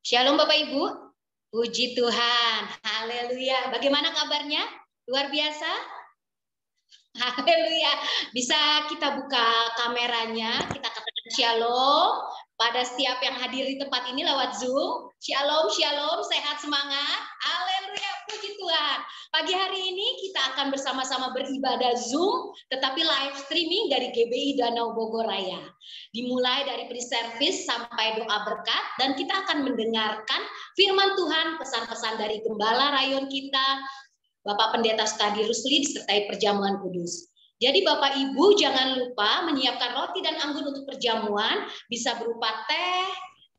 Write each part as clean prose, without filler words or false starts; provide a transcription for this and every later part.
Shalom Bapak Ibu, puji Tuhan, haleluya. Bagaimana kabarnya? Luar biasa? Haleluya. Bisa kita buka kameranya, kita katakan shalom pada setiap yang hadir di tempat ini lewat Zoom. Shalom, shalom, sehat semangat. Haleluya, puji Tuhan. Pagi hari ini kita akan bersama-sama beribadah Zoom, tetapi live streaming dari GBI Danau Bogor Raya. Dimulai dari pre-service sampai doa berkat, dan kita akan mendengarkan firman Tuhan, pesan-pesan dari Gembala Rayon kita, Bapak Pendeta Stadi Rusli disertai perjamuan kudus. Jadi Bapak Ibu jangan lupa menyiapkan roti dan anggur untuk perjamuan, bisa berupa teh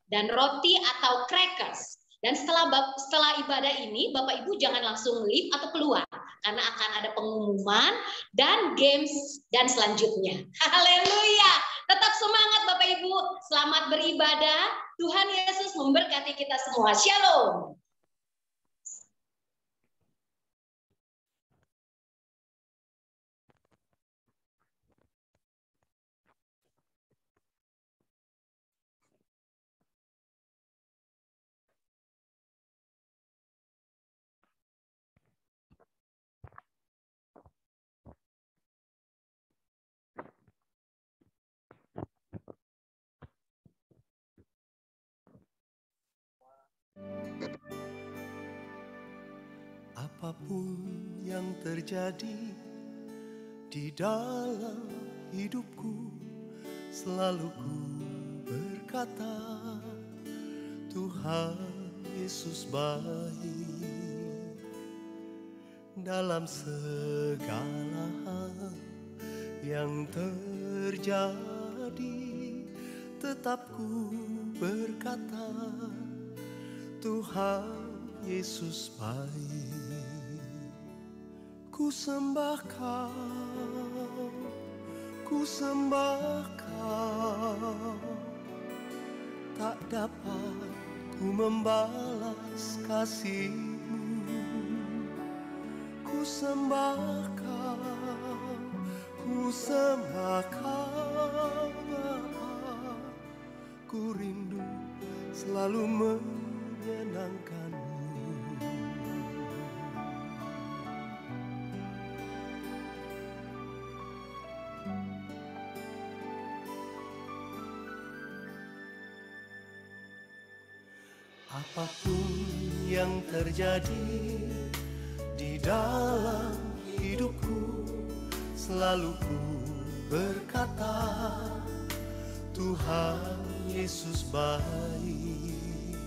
dan roti atau crackers. Dan setelah ibadah ini Bapak Ibu jangan langsung leave atau keluar, karena akan ada pengumuman dan games dan selanjutnya. Haleluya. Tetap semangat Bapak Ibu, selamat beribadah. Tuhan Yesus memberkati kita semua. Shalom. Apapun yang terjadi di dalam hidupku, selalu ku berkata, Tuhan Yesus baik. Dalam segala hal yang terjadi, tetap ku berkata, Tuhan Yesus baik. Ku sembah Kau, ku sembah Kau. Tak dapat ku membalas kasih-Mu. Ku sembah Kau, ku sembah Kau. Ku rindu selalu menyenangkan-Mu. Apapun yang terjadi di dalam hidupku, selalu ku berkata, Tuhan Yesus baik.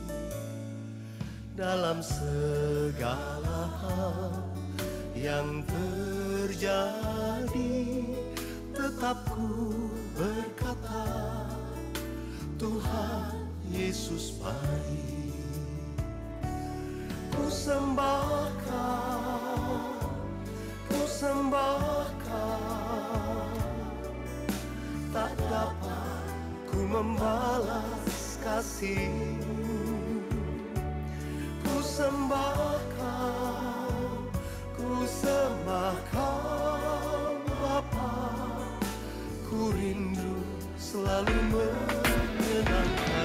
Dalam segala hal yang terjadi, tetap ku berkata, Tuhan Yesus baik. Ku sembah Kau, ku sembah Kau. Tak dapat ku membalas kasih-Mu. Ku sembah Kau, ku sembah Kau Bapa. Ku rindu selalu menyenangkan-Mu.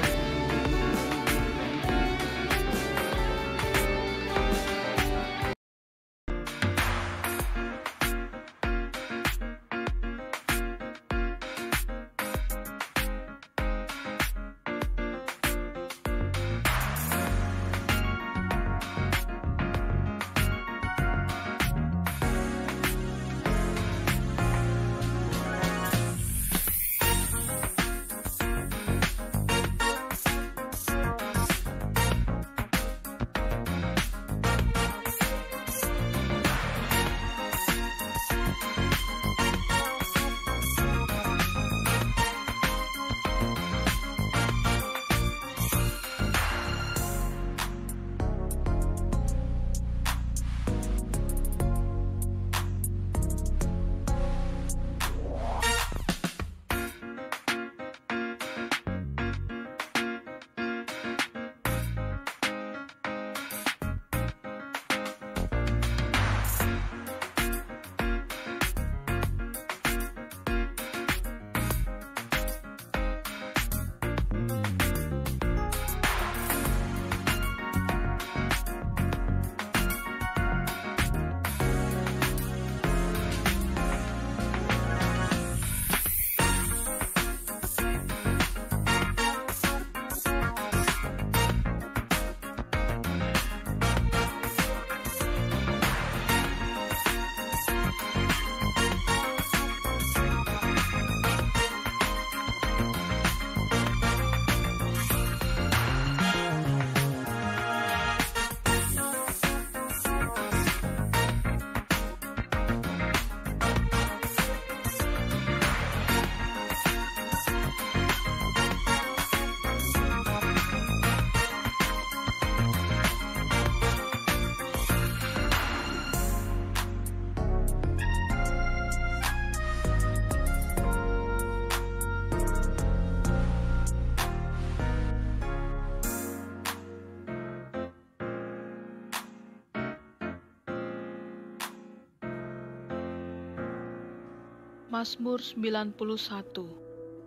Mazmur 91.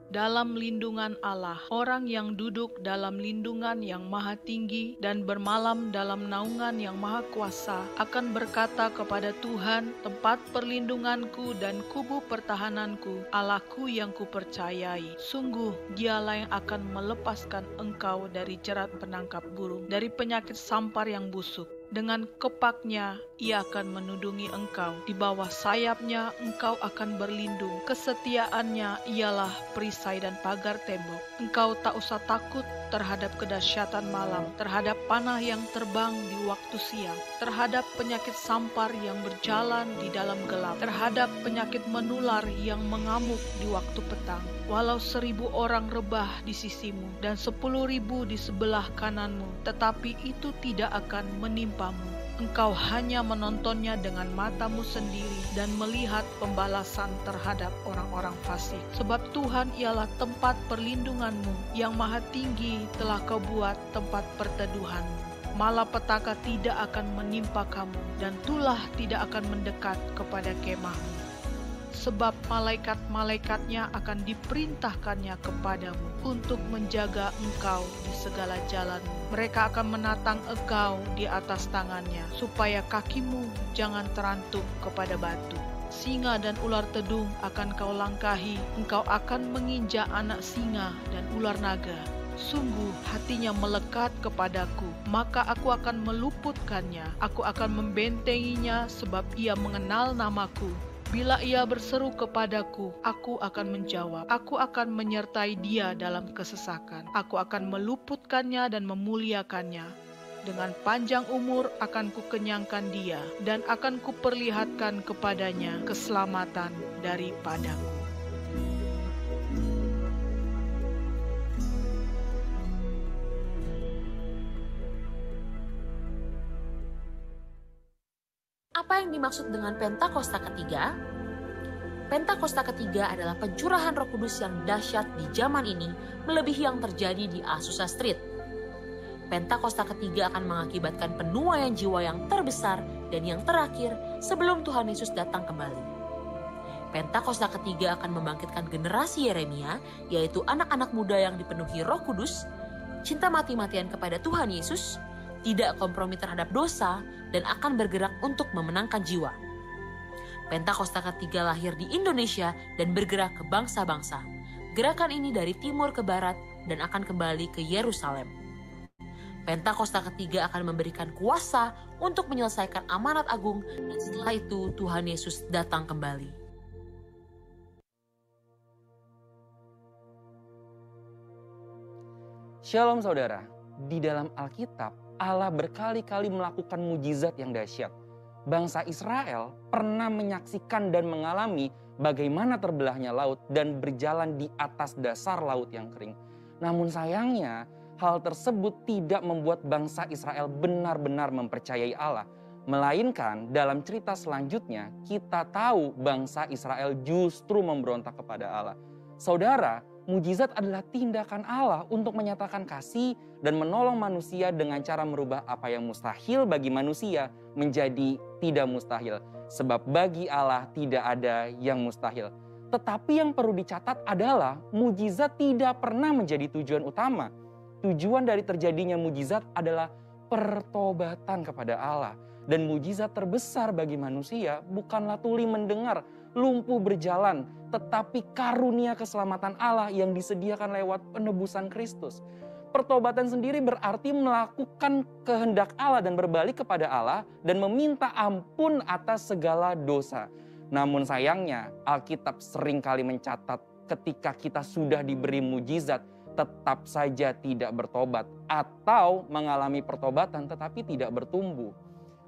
Dalam lindungan Allah, orang yang duduk dalam lindungan yang maha tinggi dan bermalam dalam naungan yang maha kuasa akan berkata kepada Tuhan, tempat perlindunganku dan kubu pertahananku, Allahku yang kupercayai. Sungguh dialah yang akan melepaskan engkau dari jerat penangkap burung, dari penyakit sampar yang busuk. Dengan kepaknya ia akan menudungi engkau, di bawah sayapnya engkau akan berlindung. Kesetiaannya ialah perisai dan pagar tembok. Engkau tak usah takut terhadap kedahsyatan malam, terhadap panah yang terbang di waktu siang, terhadap penyakit sampar yang berjalan di dalam gelap, terhadap penyakit menular yang mengamuk di waktu petang. Walau 1000 orang rebah di sisimu dan 10.000 di sebelah kananmu, tetapi itu tidak akan menimpamu. Engkau hanya menontonnya dengan matamu sendiri dan melihat pembalasan terhadap orang-orang fasik. Sebab Tuhan ialah tempat perlindunganmu, yang maha tinggi telah kau buat tempat perteduhanmu. Malapetaka tidak akan menimpa kamu, dan tulah tidak akan mendekat kepada kemahmu. Sebab malaikat-malaikatnya akan diperintahkannya kepadamu untuk menjaga engkau di segala jalanmu. Mereka akan menatang engkau di atas tangannya, supaya kakimu jangan terantuk kepada batu. Singa dan ular tedung akan kau langkahi, engkau akan menginjak anak singa dan ular naga. Sungguh hatinya melekat kepadaku, maka aku akan meluputkannya. Aku akan membentenginya sebab ia mengenal namaku. Bila ia berseru kepadaku, aku akan menjawab. Aku akan menyertai dia dalam kesesakan. Aku akan meluputkannya dan memuliakannya. Dengan panjang umur akan kukenyangkan dia, dan akan kuperlihatkan kepadanya keselamatan daripadaku. Apa yang dimaksud dengan Pentakosta ketiga? Pentakosta ketiga adalah pencurahan Roh Kudus yang dahsyat di zaman ini, melebihi yang terjadi di Azusa Street. Pentakosta ketiga akan mengakibatkan penuaian jiwa yang terbesar dan yang terakhir sebelum Tuhan Yesus datang kembali. Pentakosta ketiga akan membangkitkan generasi Yeremia, yaitu anak-anak muda yang dipenuhi Roh Kudus, cinta mati-matian kepada Tuhan Yesus, tidak kompromi terhadap dosa, dan akan bergerak untuk memenangkan jiwa. Pentakosta ketiga lahir di Indonesia dan bergerak ke bangsa-bangsa. Gerakan ini dari timur ke barat dan akan kembali ke Yerusalem. Pentakosta ketiga akan memberikan kuasa untuk menyelesaikan amanat agung, dan setelah itu Tuhan Yesus datang kembali. Shalom saudara, di dalam Alkitab Allah berkali-kali melakukan mujizat yang dahsyat. Bangsa Israel pernah menyaksikan dan mengalami bagaimana terbelahnya laut dan berjalan di atas dasar laut yang kering. Namun sayangnya, hal tersebut tidak membuat bangsa Israel benar-benar mempercayai Allah. Melainkan dalam cerita selanjutnya, kita tahu bangsa Israel justru memberontak kepada Allah. Saudara, mujizat adalah tindakan Allah untuk menyatakan kasih dan menolong manusia dengan cara merubah apa yang mustahil bagi manusia menjadi tidak mustahil. Sebab bagi Allah tidak ada yang mustahil. Tetapi yang perlu dicatat adalah mujizat tidak pernah menjadi tujuan utama. Tujuan dari terjadinya mujizat adalah pertobatan kepada Allah. Dan mujizat terbesar bagi manusia bukanlah tuli mendengar, lumpuh berjalan, tetapi karunia keselamatan Allah yang disediakan lewat penebusan Kristus. Pertobatan sendiri berarti melakukan kehendak Allah dan berbalik kepada Allah dan meminta ampun atas segala dosa. Namun sayangnya Alkitab seringkali mencatat ketika kita sudah diberi mujizat tetap saja tidak bertobat atau mengalami pertobatan tetapi tidak bertumbuh.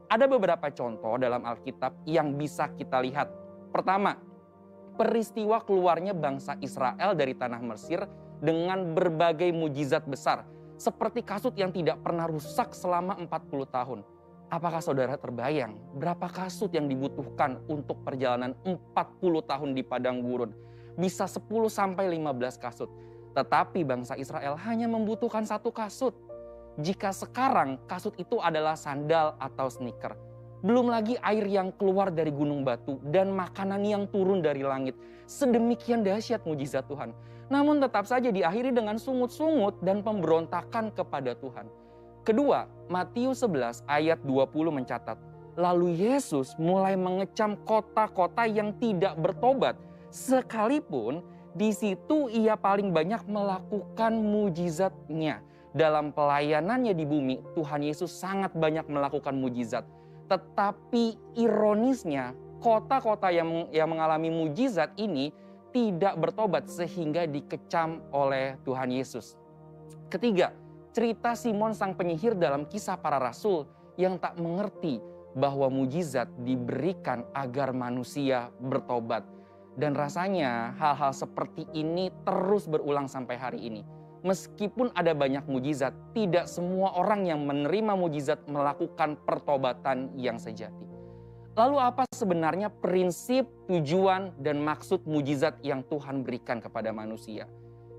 Ada beberapa contoh dalam Alkitab yang bisa kita lihat. Pertama, peristiwa keluarnya bangsa Israel dari tanah Mesir dengan berbagai mujizat besar. Seperti kasut yang tidak pernah rusak selama 40 tahun. Apakah saudara terbayang berapa kasut yang dibutuhkan untuk perjalanan 40 tahun di padang gurun? Bisa 10-15 kasut. Tetapi bangsa Israel hanya membutuhkan 1 kasut. Jika sekarang kasut itu adalah sandal atau sneaker, Belum lagi air yang keluar dari gunung batu dan makanan yang turun dari langit. Sedemikian dahsyat mujizat Tuhan. Namun tetap saja diakhiri dengan sungut-sungut dan pemberontakan kepada Tuhan. Kedua, Matius 11 ayat 20 mencatat, lalu Yesus mulai mengecam kota-kota yang tidak bertobat, sekalipun di situ ia paling banyak melakukan mujizatnya. Dalam pelayanannya di bumi, Tuhan Yesus sangat banyak melakukan mujizat. Tetapi ironisnya, kota-kota yang mengalami mujizat ini tidak bertobat sehingga dikecam oleh Tuhan Yesus. Ketiga, cerita Simon sang penyihir dalam Kisah Para Rasul yang tak mengerti bahwa mujizat diberikan agar manusia bertobat. Dan rasanya hal-hal seperti ini terus berulang sampai hari ini. Meskipun ada banyak mujizat, tidak semua orang yang menerima mujizat melakukan pertobatan yang sejati. Lalu apa sebenarnya prinsip, tujuan, dan maksud mujizat yang Tuhan berikan kepada manusia?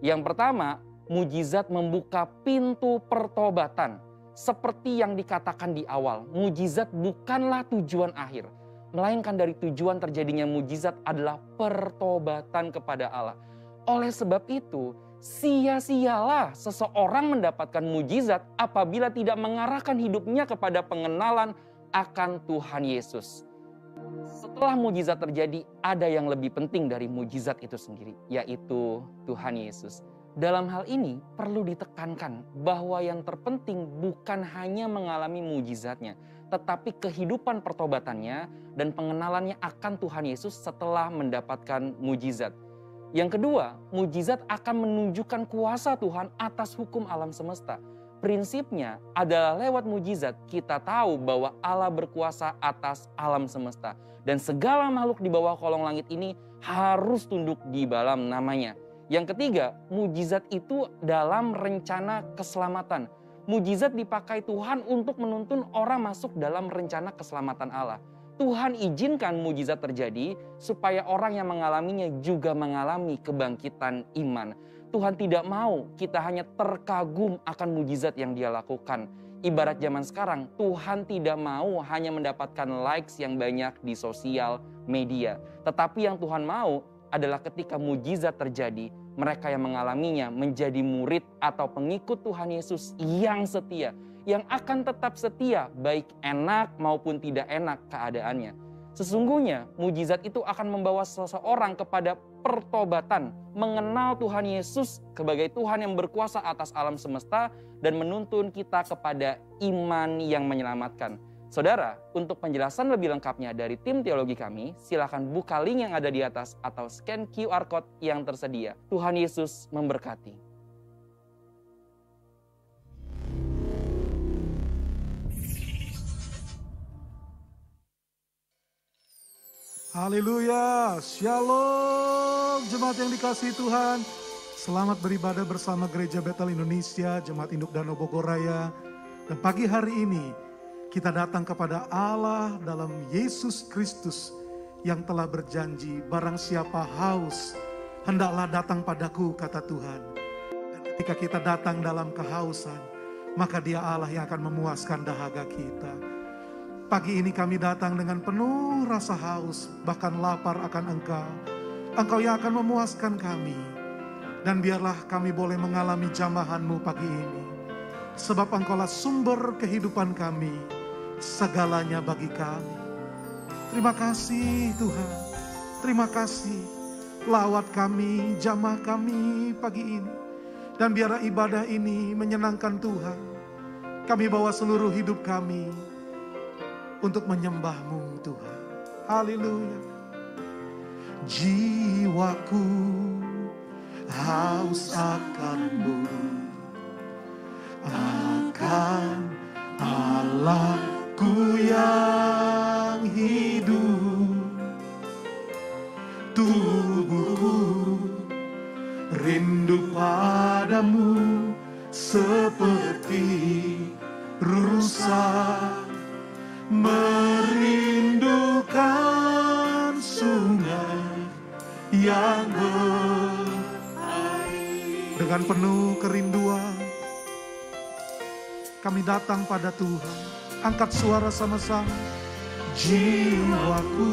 Yang pertama, mujizat membuka pintu pertobatan. Seperti yang dikatakan di awal, mujizat bukanlah tujuan akhir. Melainkan dari tujuan terjadinya mujizat adalah pertobatan kepada Allah. Oleh sebab itu, sia-sialah seseorang mendapatkan mujizat apabila tidak mengarahkan hidupnya kepada pengenalan akan Tuhan Yesus. Setelah mujizat terjadi, ada yang lebih penting dari mujizat itu sendiri, yaitu Tuhan Yesus. Dalam hal ini perlu ditekankan bahwa yang terpenting bukan hanya mengalami mujizatnya, tetapi kehidupan pertobatannya dan pengenalannya akan Tuhan Yesus setelah mendapatkan mujizat. Yang kedua, mujizat akan menunjukkan kuasa Tuhan atas hukum alam semesta. Prinsipnya adalah lewat mujizat kita tahu bahwa Allah berkuasa atas alam semesta. Dan segala makhluk di bawah kolong langit ini harus tunduk di dalam namanya. Yang ketiga, mujizat itu dalam rencana keselamatan. Mujizat dipakai Tuhan untuk menuntun orang masuk dalam rencana keselamatan Allah. Tuhan izinkan mujizat terjadi supaya orang yang mengalaminya juga mengalami kebangkitan iman. Tuhan tidak mau kita hanya terkagum akan mujizat yang Dia lakukan. Ibarat zaman sekarang, Tuhan tidak mau hanya mendapatkan likes yang banyak di sosial media. Tetapi yang Tuhan mau adalah ketika mujizat terjadi, mereka yang mengalaminya menjadi murid atau pengikut Tuhan Yesus yang setia. Yang akan tetap setia baik enak maupun tidak enak keadaannya. Sesungguhnya mujizat itu akan membawa seseorang kepada pertobatan, mengenal Tuhan Yesus sebagai Tuhan yang berkuasa atas alam semesta dan menuntun kita kepada iman yang menyelamatkan. Saudara, untuk penjelasan lebih lengkapnya dari tim teologi kami, silakan buka link yang ada di atas atau scan QR Code yang tersedia. Tuhan Yesus memberkati. Haleluya, shalom jemaat yang dikasihi Tuhan. Selamat beribadah bersama Gereja Betel Indonesia, Jemaat Induk Danau Bogor Raya. Dan pagi hari ini kita datang kepada Allah dalam Yesus Kristus yang telah berjanji, barang siapa haus, hendaklah datang padaku, kata Tuhan. Dan ketika kita datang dalam kehausan, maka Dia Allah yang akan memuaskan dahaga kita. Pagi ini kami datang dengan penuh rasa haus, bahkan lapar akan Engkau. Engkau yang akan memuaskan kami. Dan biarlah kami boleh mengalami jamahan-Mu pagi ini. Sebab Engkaulah sumber kehidupan kami, segalanya bagi kami. Terima kasih Tuhan, terima kasih. Lawat kami, jamah kami pagi ini. Dan biarlah ibadah ini menyenangkan Tuhan. Kami bawa seluruh hidup kami untuk menyembah-Mu Tuhan. Haleluya. Jiwaku haus akan-Mu, akan Allah-Ku yang hidup. Tubuhku rindu padamu seperti rusa merindukan sungai yang berair. Dengan penuh kerinduan kami datang pada Tuhan. Angkat suara sama-sama. jiwaku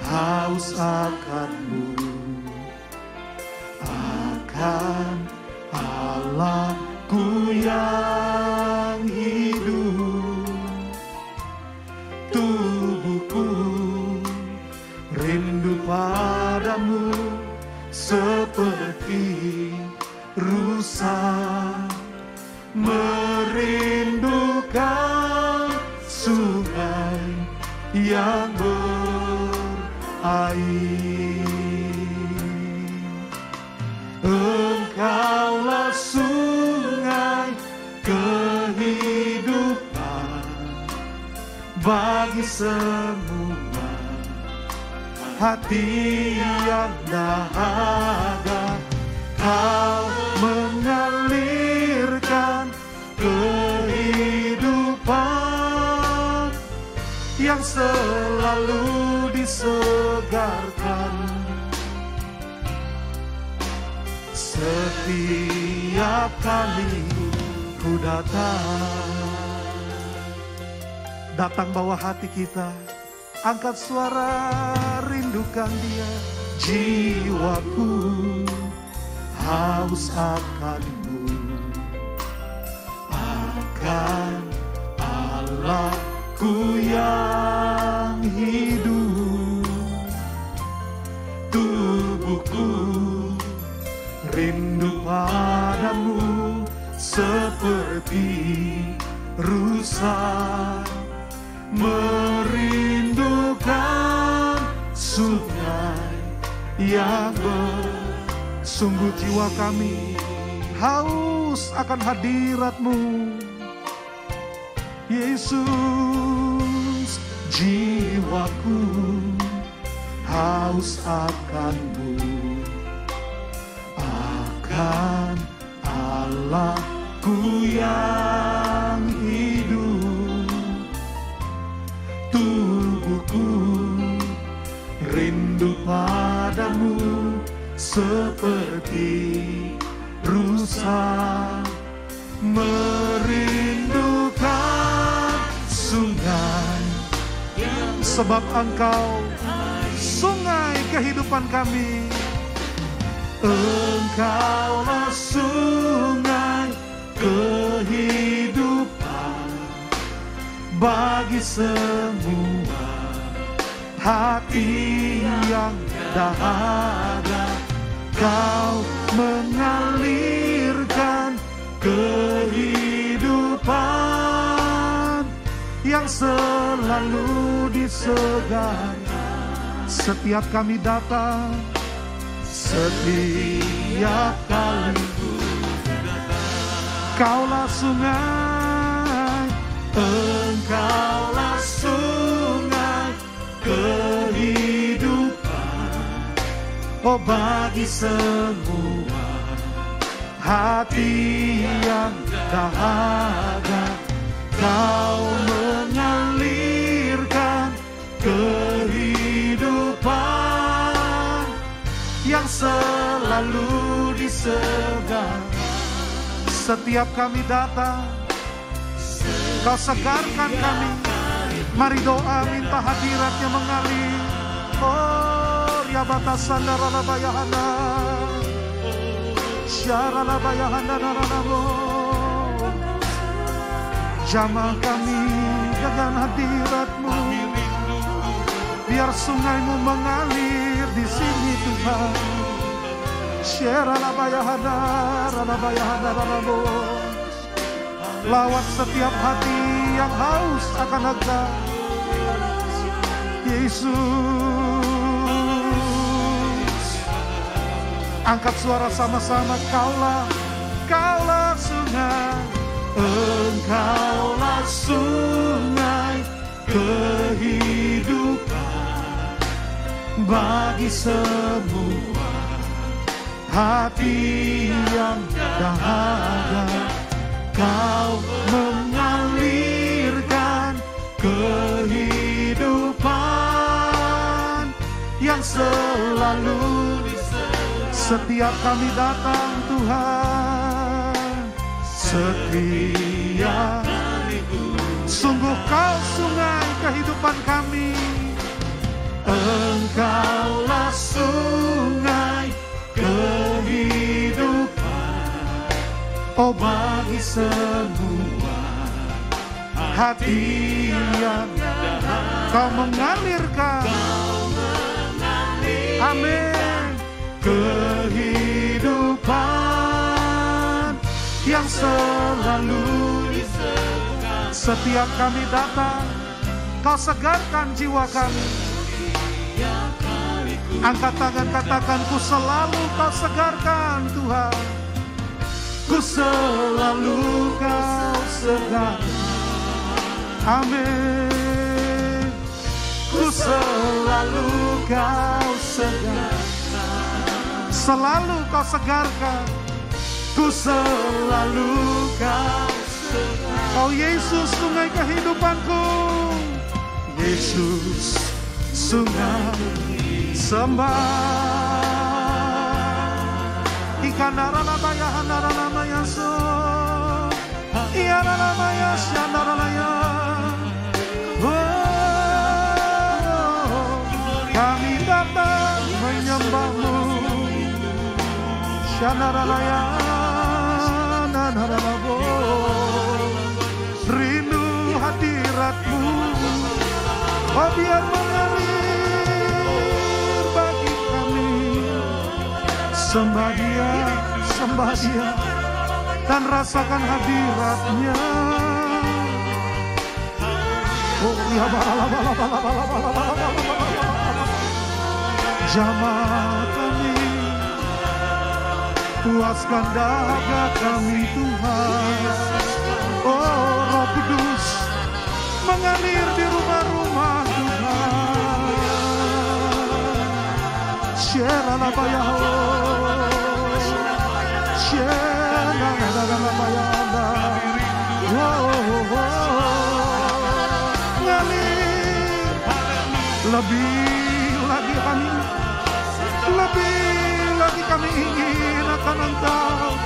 haus akan-Mu, akan Allahku yang hidup. Tubuhku rindu padamu seperti rusa merindukan sungai yang berair. Engkaulah sungai kehidupan bagi semua hati yang dahaga. Kau mengalirkan kehidupan yang selalu disegarkan. Setiap kali ku datang bawa hati kita, angkat suara rindukan Dia. Jiwaku haus akan-Mu, akan Allahku yang hidup. Tubuhku rindu padamu seperti rusa merindukan sungai yang sungguh jiwa kami haus akan hadirat-Mu, Yesus. Jiwaku haus akan-Mu, akan Allahku yang hidup. Tubuhku rindu padamu seperti rusa merindukan sungai, sebab Engkau sungai kehidupan kami. Engkaulah sungai kehidupan bagi semua hati yang dahaga. Kau mengalirkan kehidupan yang selalu disegarkan. Setiap kami datang, setiap kali Kaulah sungai, Engkaulah sungai kehidupan. Oh, bagi semua hati yang dahaga, Kau mengalirkan kehidupan yang selalu disegar. Setiap kami datang, Kau segarkan kami. Mari doa minta hadirat-Nya mengalir. Oh, ya batasan darah bayahana, syarala bayahana darahmu. Jamah kami dengan hadirat-Mu. Biar sungai-Mu mengalir di sini Tuhan. Lawat setiap hati yang haus akan Engkau, Yesus. Angkat suara sama-sama. Kaulah sungai, Engkaulah sungai kehidupan bagi semua hati yang dahaga. Kau mengalirkan kehidupan yang selalu setiap kami datang Tuhan. Setiap sungguh Kau sungai kehidupan kami. Engkaulah sungai kehidupan, oh bagi semua hati yang Kau mengalirkan. Amin. Kehidupan yang selalu setiap kami datang, Kau segarkan jiwa kami. Angkat tangan, katakan, ku selalu Kau segarkan Tuhan. Ku selalu Kau segarkan. Amin. Ku selalu Kau segarkan. Selalu Kau segarkan. Ku selalu Kau segarkan. Oh Yesus, sungai kehidupanku. Yesus, sungai sembah. Ikan daralabaya handaralabaya so. Iya daralabaya syandaralaya. Kami datang menyembah-Mu. Syandaralaya nandaralabo. Rindu hadirat-Mu. Oh biar mengalir bagi kami. Sembah Dia, dan rasakan hadirat-Nya. Oh ya jamah kami, puaskan dahaga kami Tuhan. Oh Roh Kudus mengalir di rumah-rumah Tuhan. Syaralabayaho, syaralabayanda. Ngalir lebih lagi kami, lebih lagi kami ingin akan Engkau.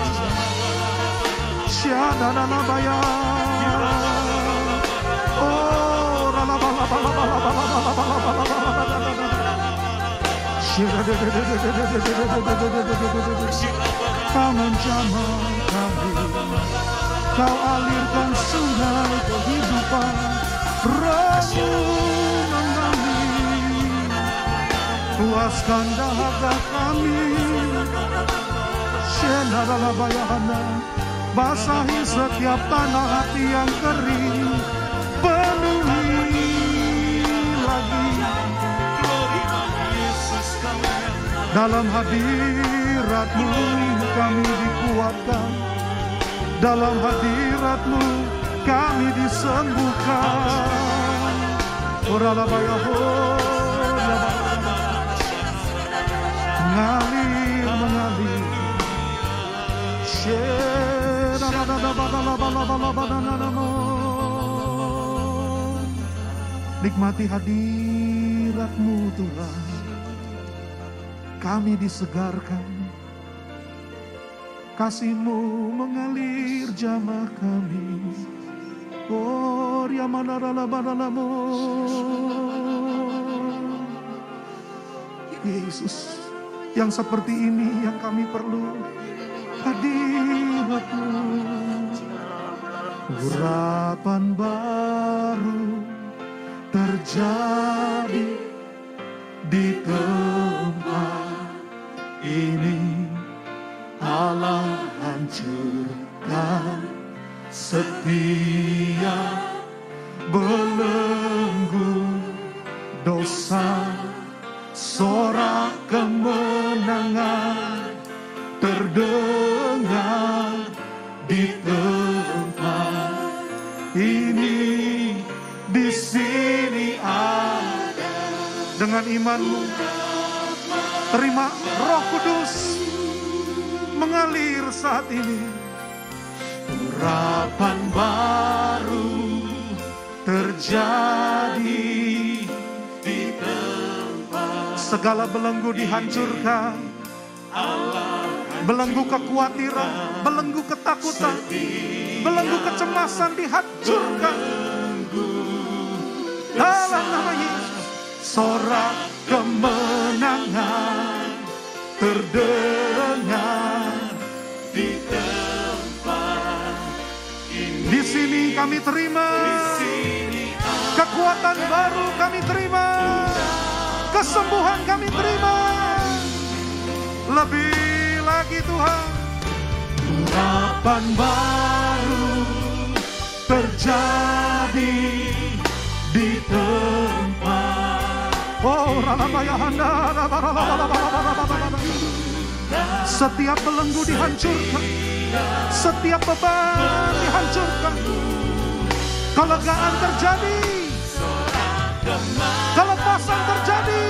Syaralabayanda. Oh, Kau menjamah kami, Kau alirkan sungai kehidupan. Roh-Mu mengalir, puaskan dahaga kami. Syenaralabayana, basahi setiap tanah hati yang kering. Penuhi lagi. Dalam hadirat-Mu kami dikuatkan. Dalam hadirat-Mu kami disembuhkan. Mengalir, mengalir. Nikmati hadirat-Mu Tuhan. Kami disegarkan. Kasih-Mu mengalir jamah kami. Oh, Riamanaralabanalamu. Yesus, yang seperti ini yang kami perlu. Hadirat-Mu. Urapan baru terjadi di tempat ini. Allah hancurkan setiap belenggu dosa. Sorak kemenangan terdengar di tempat ini. Di sini ada. Dengan iman-Mu, terima Roh Kudus mengalir saat ini. Urapan baru terjadi di tempat. Segala belenggu dihancurkan. Belenggu kekhawatiran, belenggu ketakutan, belenggu kecemasan dihancurkan. dalam nama Yesus. Sorak kemenangan terdengar di tempat ini. Di sini kami terima kekuatan baru, kami terima kesembuhan, kami terima. Lebih lagi Tuhan, urapan baru terjadi di tempat. Oh, setiap belenggu dihancurkan, setiap beban dihancurkan, kelegaan terjadi, kelepasan terjadi.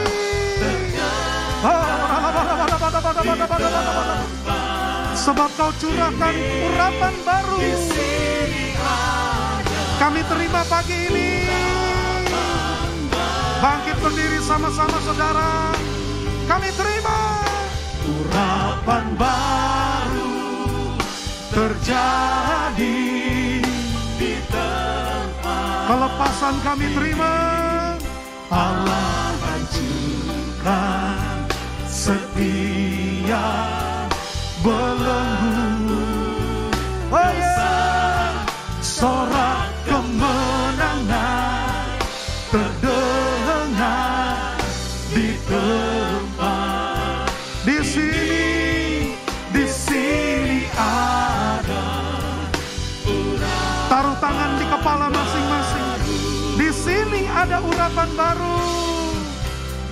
Sebab Kau curahkan urapan baru. Kami terima pagi ini. Bangkit berdiri sama-sama saudara. Kami terima urapan baru terjadi di tempat. Kelepasan kami terima. Allah hancurkan setiap belenggu. Oh yeah. Sorak kemenangan terdengar di tempat. Di sini ada. Taruh tangan di kepala masing-masing. Di sini ada urapan baru.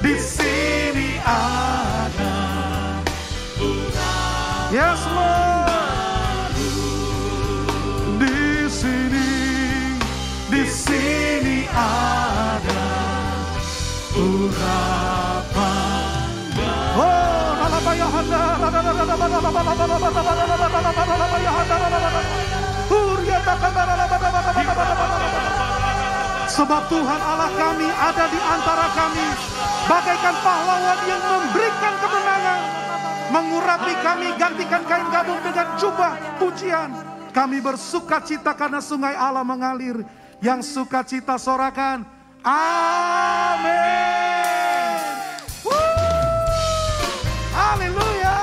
Di sini ada. Yes Lord. Di sini ada urapan baru. Oh, sebab Tuhan Allah kami ada di antara kami, bagaikan pahlawan yang memberikan kemenangan. Mengurapi kami, gantikan kain gabung dengan jubah pujian. Kami bersukacita karena sungai Allah mengalir. Yang sukacita sorakan, amin. Haleluya.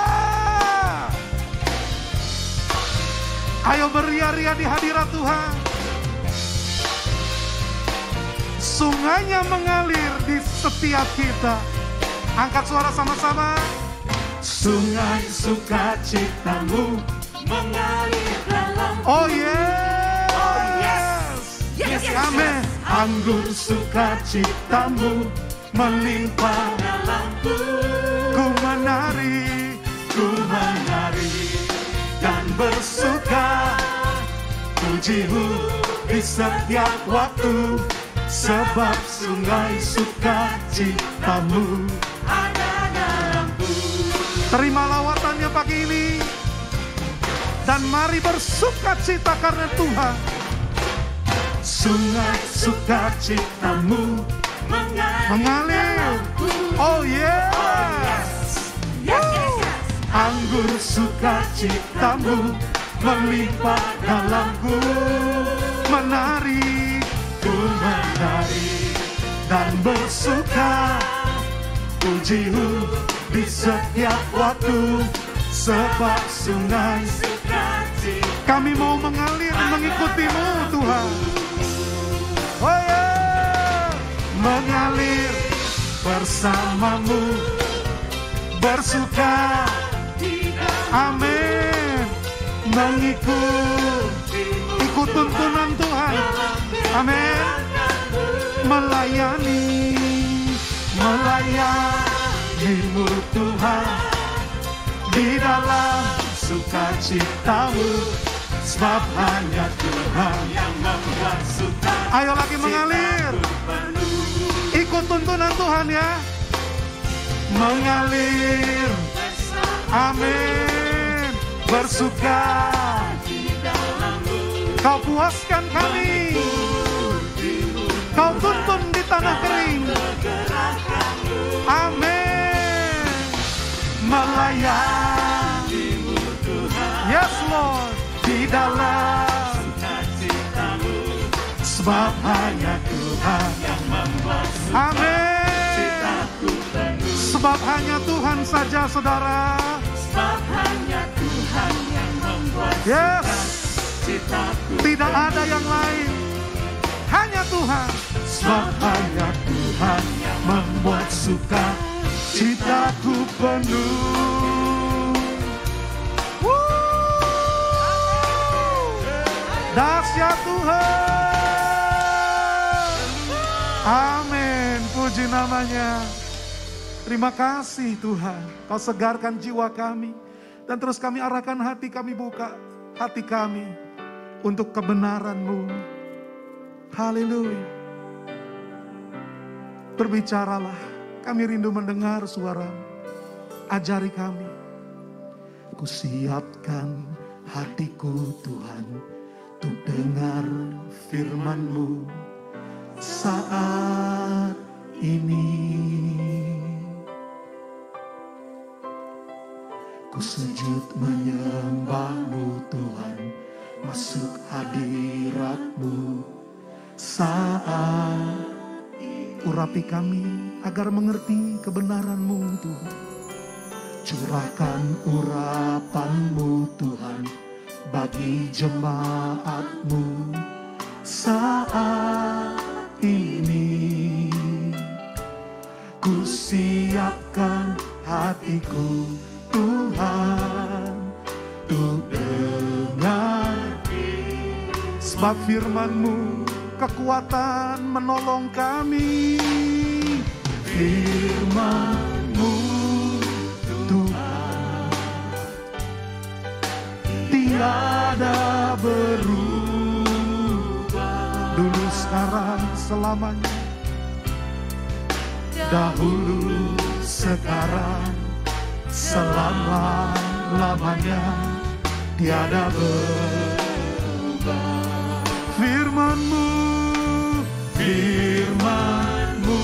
Ayo beria-ria di hadirat Tuhan. Sungainya mengalir di setiap kita. Angkat suara sama-sama. Sungai sukacitamu mengalir dalam. Oh yeah. Oh yes. Yes. Amin. Anggur sukacitamu melimpah dalamku. Ku menari dan bersuka. Pujimu di setiap waktu, sebab sungai sukacitamu ada dalamku. Terima lawatannya pagi ini. Dan mari bersukacita karena Tuhan. Sungai sukacitamu mengalir. Oh yes. Anggur sukacitamu melimpah dalamku. Menari, ku menari dan bersuka. Pujimu di setiap waktu, sebab sungai kami mau mengalir mengikutimu Tuhan. Oh yeah. Mengalir bersamamu, bersuka, amin. Ikut tuntunan Tuhan, amin. Melayanimu Tuhan di dalam sukacitamu, sebab hanya Tuhan yang membuat suka. Ayo lagi mengalir, ikut tuntunan Tuhan ya. Mengalir, amin. Bersuka, Kau puaskan kami, Kau tuntun di tanah kering, amin. Melayanimu Tuhan, yes Lord, di dalam sukacitamu, sebab hanya Tuhan Tuhan. Amin. Sebab hanya Tuhan saja, saudara. Sebab hanya Tuhan yang membuat Yes. citaku. Tidak ada yang lain, hanya Tuhan. Sebab hanya Tuhan yang membuat suka citaku penuh. Dahsyat Tuhan. Amin. Puji namanya. Terima kasih Tuhan. Kau segarkan jiwa kami. Dan terus kami arahkan hati kami, buka hati kami untuk kebenaran-Mu. Haleluya. Berbicaralah, kami rindu mendengar suara-Mu. Ajari kami. Ku siapkan hatiku Tuhan untuk dengar firman-Mu saat ini. Ku sujud menyembah-Mu Tuhan, masuk hadirat-Mu saat urapi kami agar mengerti kebenaran-Mu Tuhan. Curahkan urapan-Mu Tuhan bagi jemaat-Mu saat ini. Ku siapkan hatiku Tuhan untuk dengar, sebab firman-Mu kekuatan menolong kami. Firman-Mu Tuhan tiada berubah, dulu sekarang selamanya, dahulu sekarang selama-lamanya, tiada berubah. Firman-Mu, firman-Mu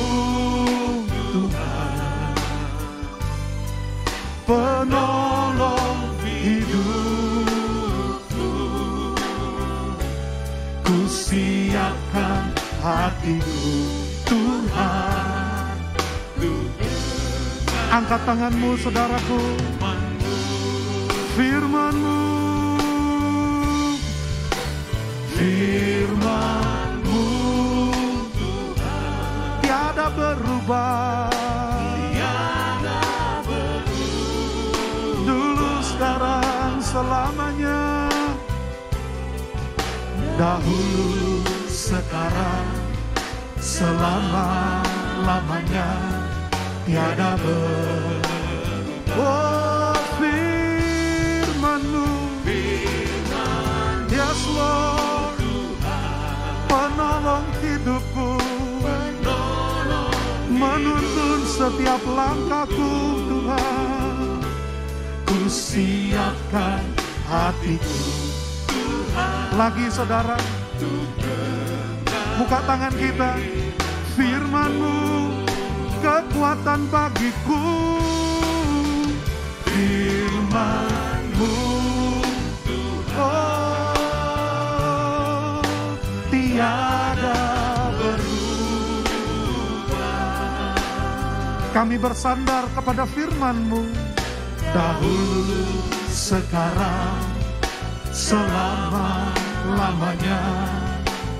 Tuhan, penolong hidupku. Ku siapkan hatiku Tuhan. Angkat tanganmu saudaraku. Firman-Mu, firman-Mu Tuhan tiada berubah, tiada berubah, dulu sekarang selamanya, dahulu sekarang selama-lamanya, tiada berubah. Oh, firman-Mu, yes Lord, penolong hidupku, menuntun setiap langkahku Tuhan. Ku siapkan hatiku Tuhan. Lagi saudara, buka tangan kita. Firman-Mu kekuatan bagiku. Firman-Mu oh, tiada berubah. Kami bersandar kepada firman-Mu, dahulu, sekarang, selama-lamanya,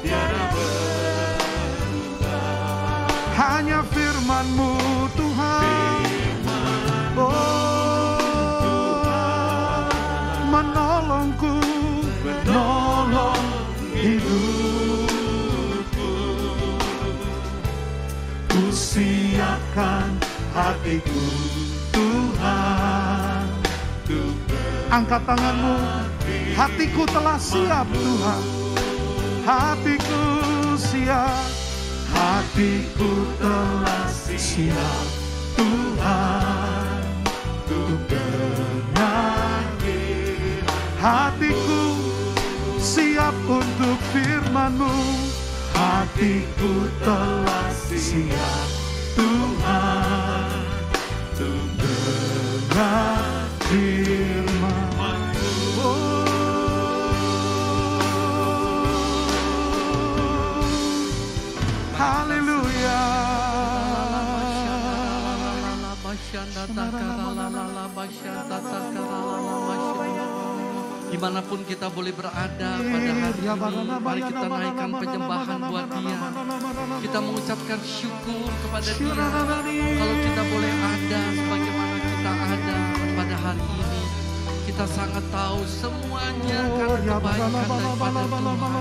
tiada berubah. Hanya firman-Mu Tuhan, menolongku, menolong hidupku. Ku siapkan hatiku Tuhan. Angkat tanganmu. Hatiku telah siap Tuhan. Hatiku siap. Hatiku telah siap Tuhan. Untuk dengar. Hatiku siap untuk firman-Mu. Hatiku telah siap Tuhan. Untuk dengar firman-Mu. Oh, Dimanapun kita boleh berada pada hari ini, mari kita naikkan penyembahan buat Dia. Kita mengucapkan syukur kepada Dia. Kalau kita boleh ada sebagaimana kita ada pada hari ini, kita sangat tahu semuanya karena kebaikan daripada Tuhan.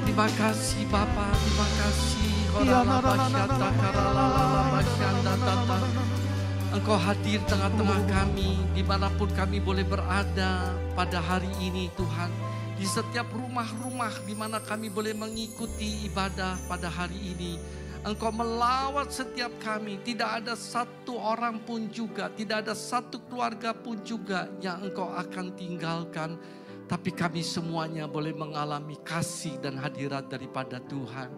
Terima kasih Bapa, terima kasih. Engkau hadir tengah-tengah kami, dimanapun kami boleh berada pada hari ini Tuhan. Di setiap rumah-rumah di mana kami boleh mengikuti ibadah pada hari ini. Engkau melawat setiap kami, tidak ada satu orang pun juga, tidak ada satu keluarga pun juga yang Engkau akan tinggalkan. Tapi kami semuanya boleh mengalami kasih dan hadirat daripada Tuhan.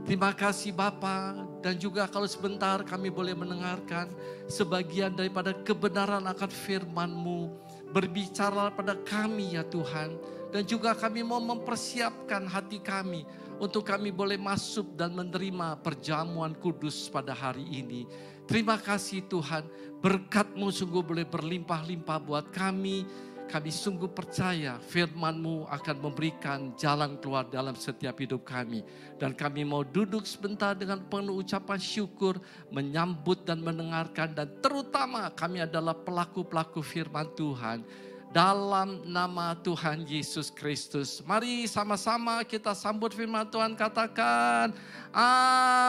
Terima kasih Bapa, dan juga kalau sebentar kami boleh mendengarkan sebagian daripada kebenaran akan firman-Mu. Berbicara pada kami ya Tuhan, dan juga kami mau mempersiapkan hati kami untuk kami boleh masuk dan menerima perjamuan kudus pada hari ini. Terima kasih Tuhan, berkat-Mu sungguh boleh berlimpah-limpah buat kami. Kami sungguh percaya firman-Mu akan memberikan jalan keluar dalam setiap hidup kami. Dan kami mau duduk sebentar dengan penuh ucapan syukur, menyambut dan mendengarkan. Dan terutama kami adalah pelaku-pelaku firman Tuhan. Dalam nama Tuhan Yesus Kristus. Mari sama-sama kita sambut firman Tuhan, katakan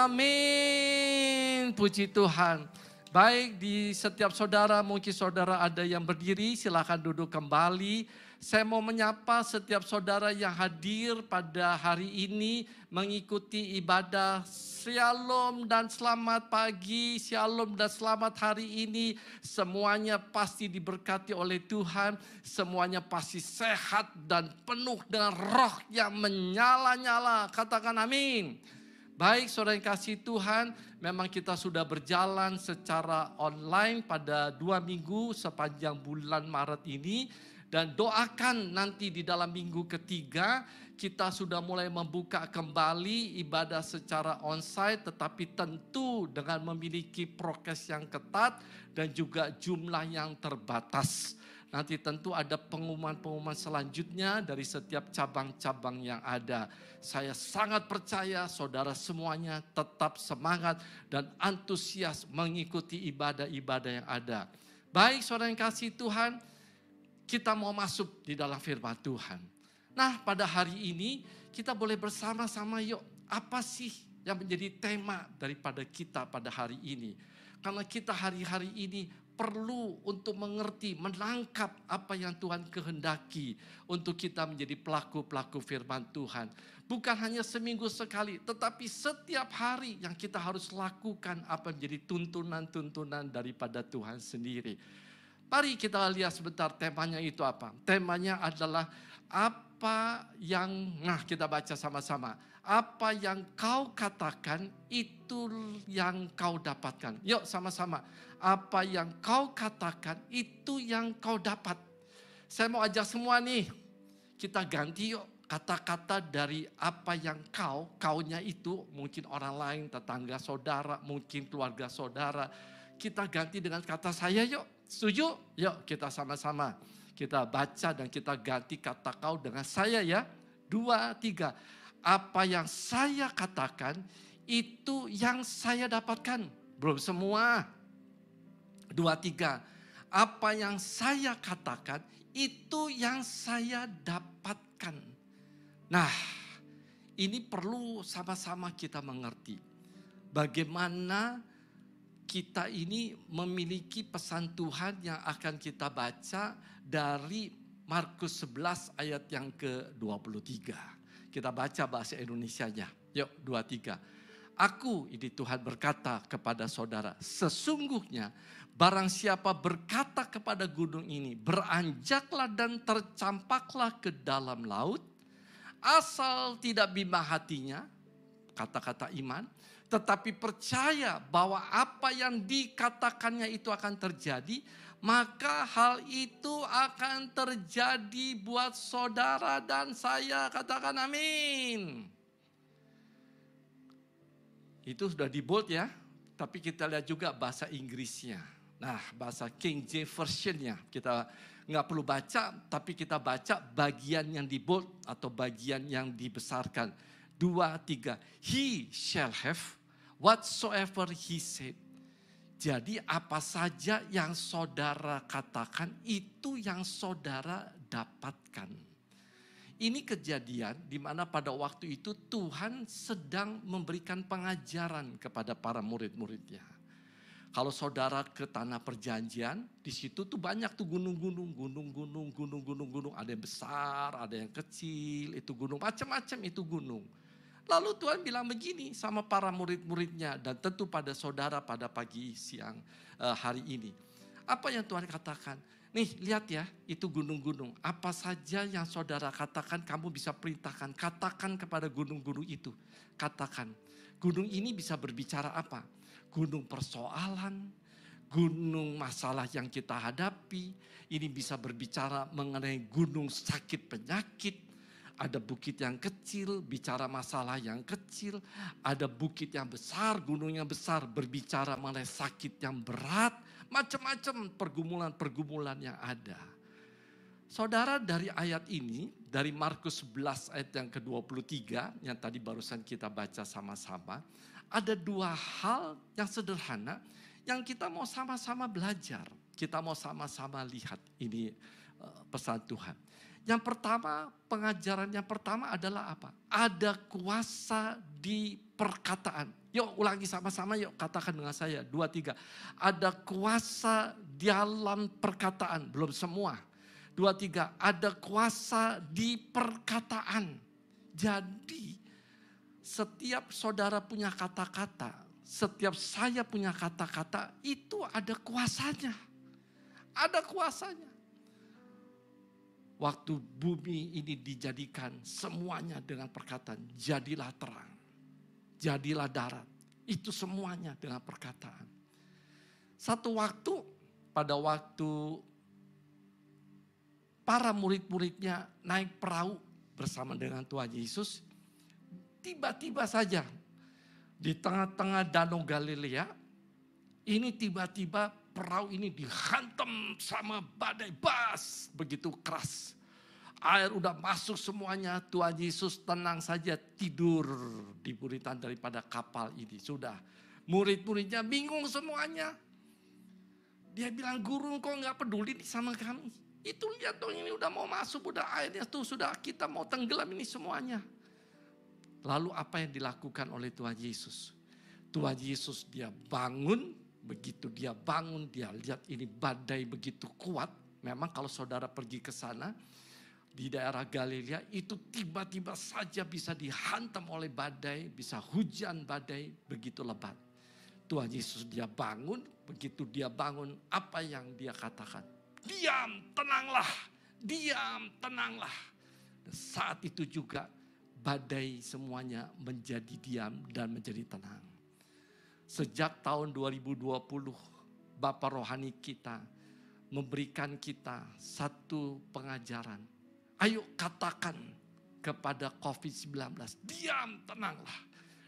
amin. Puji Tuhan. Baik, di setiap saudara, mungkin saudara ada yang berdiri, silakan duduk kembali. Saya mau menyapa setiap saudara yang hadir pada hari ini mengikuti ibadah. Shalom dan selamat pagi, shalom dan selamat hari ini. Semuanya pasti diberkati oleh Tuhan, semuanya pasti sehat dan penuh dengan roh yang menyala-nyala. Katakan amin. Baik saudara yang kasih Tuhan, memang kita sudah berjalan secara online pada 2 minggu sepanjang bulan Maret ini. Dan doakan nanti di dalam minggu ketiga kita sudah mulai membuka kembali ibadah secara onsite. Tetapi tentu dengan memiliki prokes yang ketat dan juga jumlah yang terbatas. Nanti tentu ada pengumuman-pengumuman selanjutnya dari setiap cabang-cabang yang ada. Saya sangat percaya saudara semuanya tetap semangat dan antusias mengikuti ibadah-ibadah yang ada. Baik saudara yang kasih Tuhan, kita mau masuk di dalam firman Tuhan. Nah pada hari ini kita boleh bersama-sama yuk, apa sih yang menjadi tema daripada kita pada hari ini. Karena kita hari-hari ini perlu untuk mengerti, menangkap apa yang Tuhan kehendaki untuk kita menjadi pelaku-pelaku firman Tuhan. Bukan hanya seminggu sekali, tetapi setiap hari yang kita harus lakukan apa menjadi tuntunan-tuntunan daripada Tuhan sendiri. Mari kita lihat sebentar temanya itu apa. Temanya adalah apa yang, kita baca sama-sama. Apa yang kau katakan itu yang kau dapatkan. Yuk sama-sama. Apa yang kau katakan itu yang kau dapat. Saya mau ajak semua nih. Kita ganti yuk kata-kata dari apa yang kaunya itu mungkin orang lain, tetangga saudara, mungkin keluarga saudara. Kita ganti dengan kata saya yuk. Setuju? Yuk kita sama-sama. Kita baca dan kita ganti kata kau dengan saya ya. 2, 3. Apa yang saya katakan itu yang saya dapatkan. Belum semua. 2, 3. Apa yang saya katakan itu yang saya dapatkan. Nah, ini perlu sama-sama kita mengerti. Bagaimana kita ini memiliki pesan Tuhan yang akan kita baca dari Markus 11 ayat yang ke-23. Kita baca bahasa Indonesianya. Yuk, 2, 3. Aku, ini Tuhan berkata kepada saudara, sesungguhnya barang siapa berkata kepada gunung ini, beranjaklah dan tercampaklah ke dalam laut, asal tidak bimbang hatinya, kata-kata iman, tetapi percaya bahwa apa yang dikatakannya itu akan terjadi, maka hal itu akan terjadi buat saudara dan saya. Katakan amin. Itu sudah di bold ya, tapi kita lihat juga bahasa Inggrisnya. Nah, bahasa King James Version-nya kita nggak perlu baca, tapi kita baca bagian yang di bold atau bagian yang dibesarkan. 2, 3. He shall have whatsoever he said. Jadi apa saja yang saudara katakan, itu yang saudara dapatkan. Ini kejadian di mana pada waktu itu Tuhan sedang memberikan pengajaran kepada para murid-muridnya. Kalau saudara ke tanah perjanjian, di situ tuh banyak tuh gunung-gunung. Ada yang besar, ada yang kecil, itu gunung, macam-macam itu gunung. Lalu Tuhan bilang begini sama para murid-muridnya dan tentu pada saudara pada pagi siang hari ini. Apa yang Tuhan katakan? Nih lihat ya, itu gunung-gunung. Apa saja yang saudara katakan kamu bisa perintahkan. Katakan kepada gunung-gunung itu. Katakan, gunung ini bisa berbicara apa? Gunung persoalan, gunung masalah yang kita hadapi. Ini bisa berbicara mengenai gunung sakit penyakit. Ada bukit yang kecil, bicara masalah yang kecil. Ada bukit yang besar, gunung yang besar, berbicara mengenai sakit yang berat. Macam-macam pergumulan-pergumulan yang ada. Saudara, dari ayat ini, dari Markus 11 ayat yang ke-23, yang tadi barusan kita baca sama-sama. Ada dua hal yang sederhana, yang kita mau sama-sama belajar. Kita mau sama-sama lihat ini pesan Tuhan. Yang pertama, pengajaran yang pertama adalah apa? Ada kuasa di perkataan. Yuk ulangi sama-sama, yuk katakan dengan saya. 2, 3. Ada kuasa dalam perkataan, belum semua. 2, 3. Ada kuasa di perkataan. Jadi setiap saudara punya kata-kata, setiap saya punya kata-kata, itu ada kuasanya. Ada kuasanya. Waktu bumi ini dijadikan semuanya dengan perkataan, jadilah terang, jadilah darat. Itu semuanya dengan perkataan. Satu waktu, pada waktu para murid-muridnya naik perahu bersama dengan Tuhan Yesus, tiba-tiba saja di tengah-tengah Danau Galilea, ini tiba-tiba perahu ini dihantam sama badai bas begitu keras. Air udah masuk semuanya, Tuhan Yesus tenang saja tidur di buritan daripada kapal ini. Sudah, murid-muridnya bingung semuanya. Dia bilang, guru kok gak peduli sama kami? Itu lihat dong, ini udah mau masuk, udah airnya tuh sudah kita mau tenggelam ini semuanya. Lalu apa yang dilakukan oleh Tuhan Yesus? Tuhan Yesus dia bangun. Begitu dia bangun, dia lihat ini badai begitu kuat. Memang kalau saudara pergi ke sana, di daerah Galilea itu tiba-tiba saja bisa dihantam oleh badai, bisa hujan badai begitu lebat. Tuhan Yesus dia bangun, begitu dia bangun apa yang dia katakan? Diam, tenanglah, diam, tenanglah. Dan saat itu juga badai semuanya menjadi diam dan menjadi tenang. Sejak tahun 2020, Bapak Rohani kita memberikan kita satu pengajaran. Ayo katakan kepada COVID-19, diam tenanglah,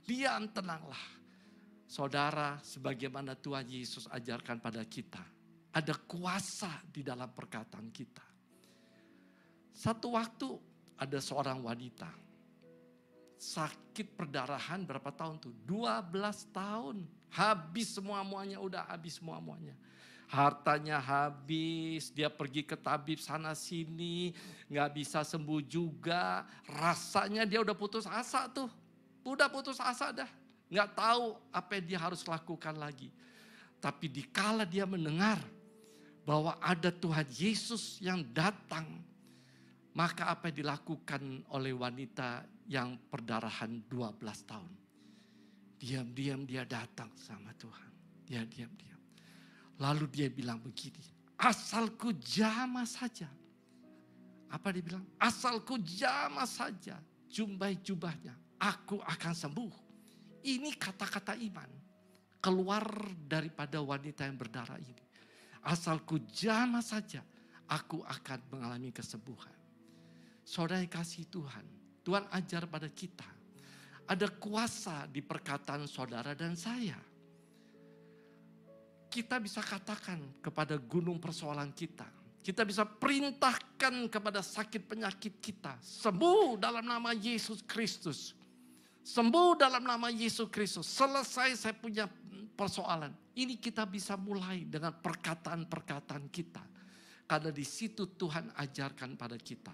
diam tenanglah. Saudara, sebagaimana Tuhan Yesus ajarkan pada kita, ada kuasa di dalam perkataan kita. Satu waktu ada seorang wanita, sakit perdarahan berapa tahun tuh? 12 tahun. Habis semua-muanya, udah habis semua-muanya. Hartanya habis, dia pergi ke tabib sana sini, gak bisa sembuh juga. Rasanya dia udah putus asa tuh. Udah putus asa dah. Gak tahu apa yang dia harus lakukan lagi. Tapi dikala dia mendengar bahwa ada Tuhan Yesus yang datang, maka apa yang dilakukan oleh wanita yang perdarahan 12 tahun. Diam-diam dia datang sama Tuhan. Dia diam-diam. Lalu dia bilang begini, asalku jamah saja. Apa dia bilang? Asalku jamah saja, jumbai jubahnya, aku akan sembuh. Ini kata-kata iman keluar daripada wanita yang berdarah ini. Asalku jamah saja, aku akan mengalami kesembuhan. Saudara yang kasih Tuhan, Tuhan ajar pada kita, ada kuasa di perkataan saudara dan saya. kita bisa katakan kepada gunung persoalan kita. Kita bisa perintahkan kepada sakit penyakit kita. Sembuh dalam nama Yesus Kristus. Sembuh dalam nama Yesus Kristus. Selesai saya punya persoalan. Ini kita bisa mulai dengan perkataan-perkataan kita. Karena di situ Tuhan ajarkan pada kita.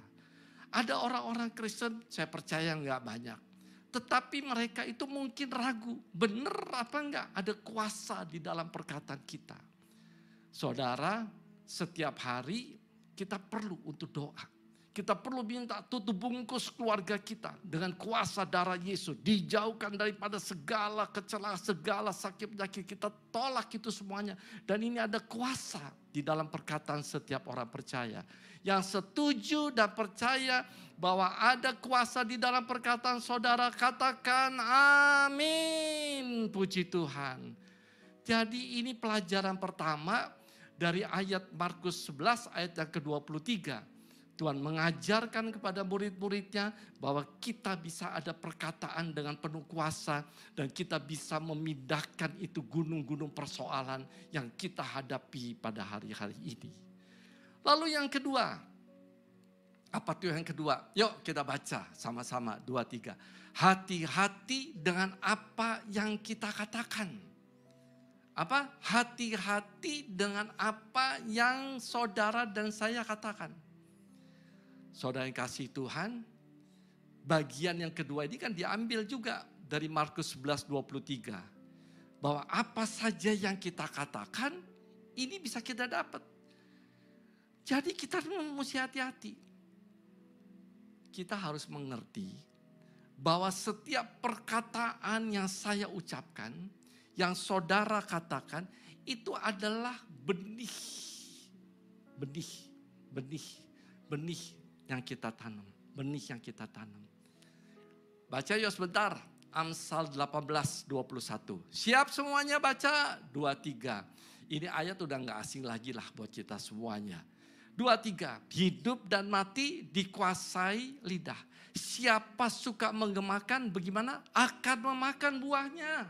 Ada orang-orang Kristen, saya percaya enggak banyak. Tetapi mereka itu mungkin ragu. Benar apa enggak? Ada kuasa di dalam perkataan kita. Saudara, setiap hari kita perlu untuk doa. Kita perlu minta tutup bungkus keluarga kita dengan kuasa darah Yesus. Dijauhkan daripada segala kecelakaan, segala sakit penyakit. Kita tolak itu semuanya. Dan ini ada kuasa di dalam perkataan setiap orang percaya. Yang setuju dan percaya bahwa ada kuasa di dalam perkataan saudara, katakan amin. Puji Tuhan. Jadi ini pelajaran pertama dari ayat Markus 11 ayat yang ke-23. Tuhan mengajarkan kepada murid-muridnya bahwa kita bisa ada perkataan dengan penuh kuasa dan kita bisa memindahkan itu gunung-gunung persoalan yang kita hadapi pada hari-hari ini. Lalu yang kedua, apa tuh yang kedua? Yuk kita baca sama-sama 2-3. Hati-hati dengan apa yang kita katakan. Apa? Hati-hati dengan apa yang saudara dan saya katakan. Saudara yang kasih Tuhan, bagian yang kedua ini kan diambil juga dari Markus 11:23. Bahwa apa saja yang kita katakan, ini bisa kita dapat. Jadi kita mesti hati-hati. Kita harus mengerti bahwa setiap perkataan yang saya ucapkan, yang saudara katakan, itu adalah benih yang kita tanam. Benih yang kita tanam. Baca yuk sebentar. Amsal 18:21. Siap semuanya baca? 2-3. Ini ayat udah gak asing lagi lah buat kita semuanya. 2-3. Hidup dan mati dikuasai lidah. Siapa suka menggemakan bagaimana? Akan memakan buahnya.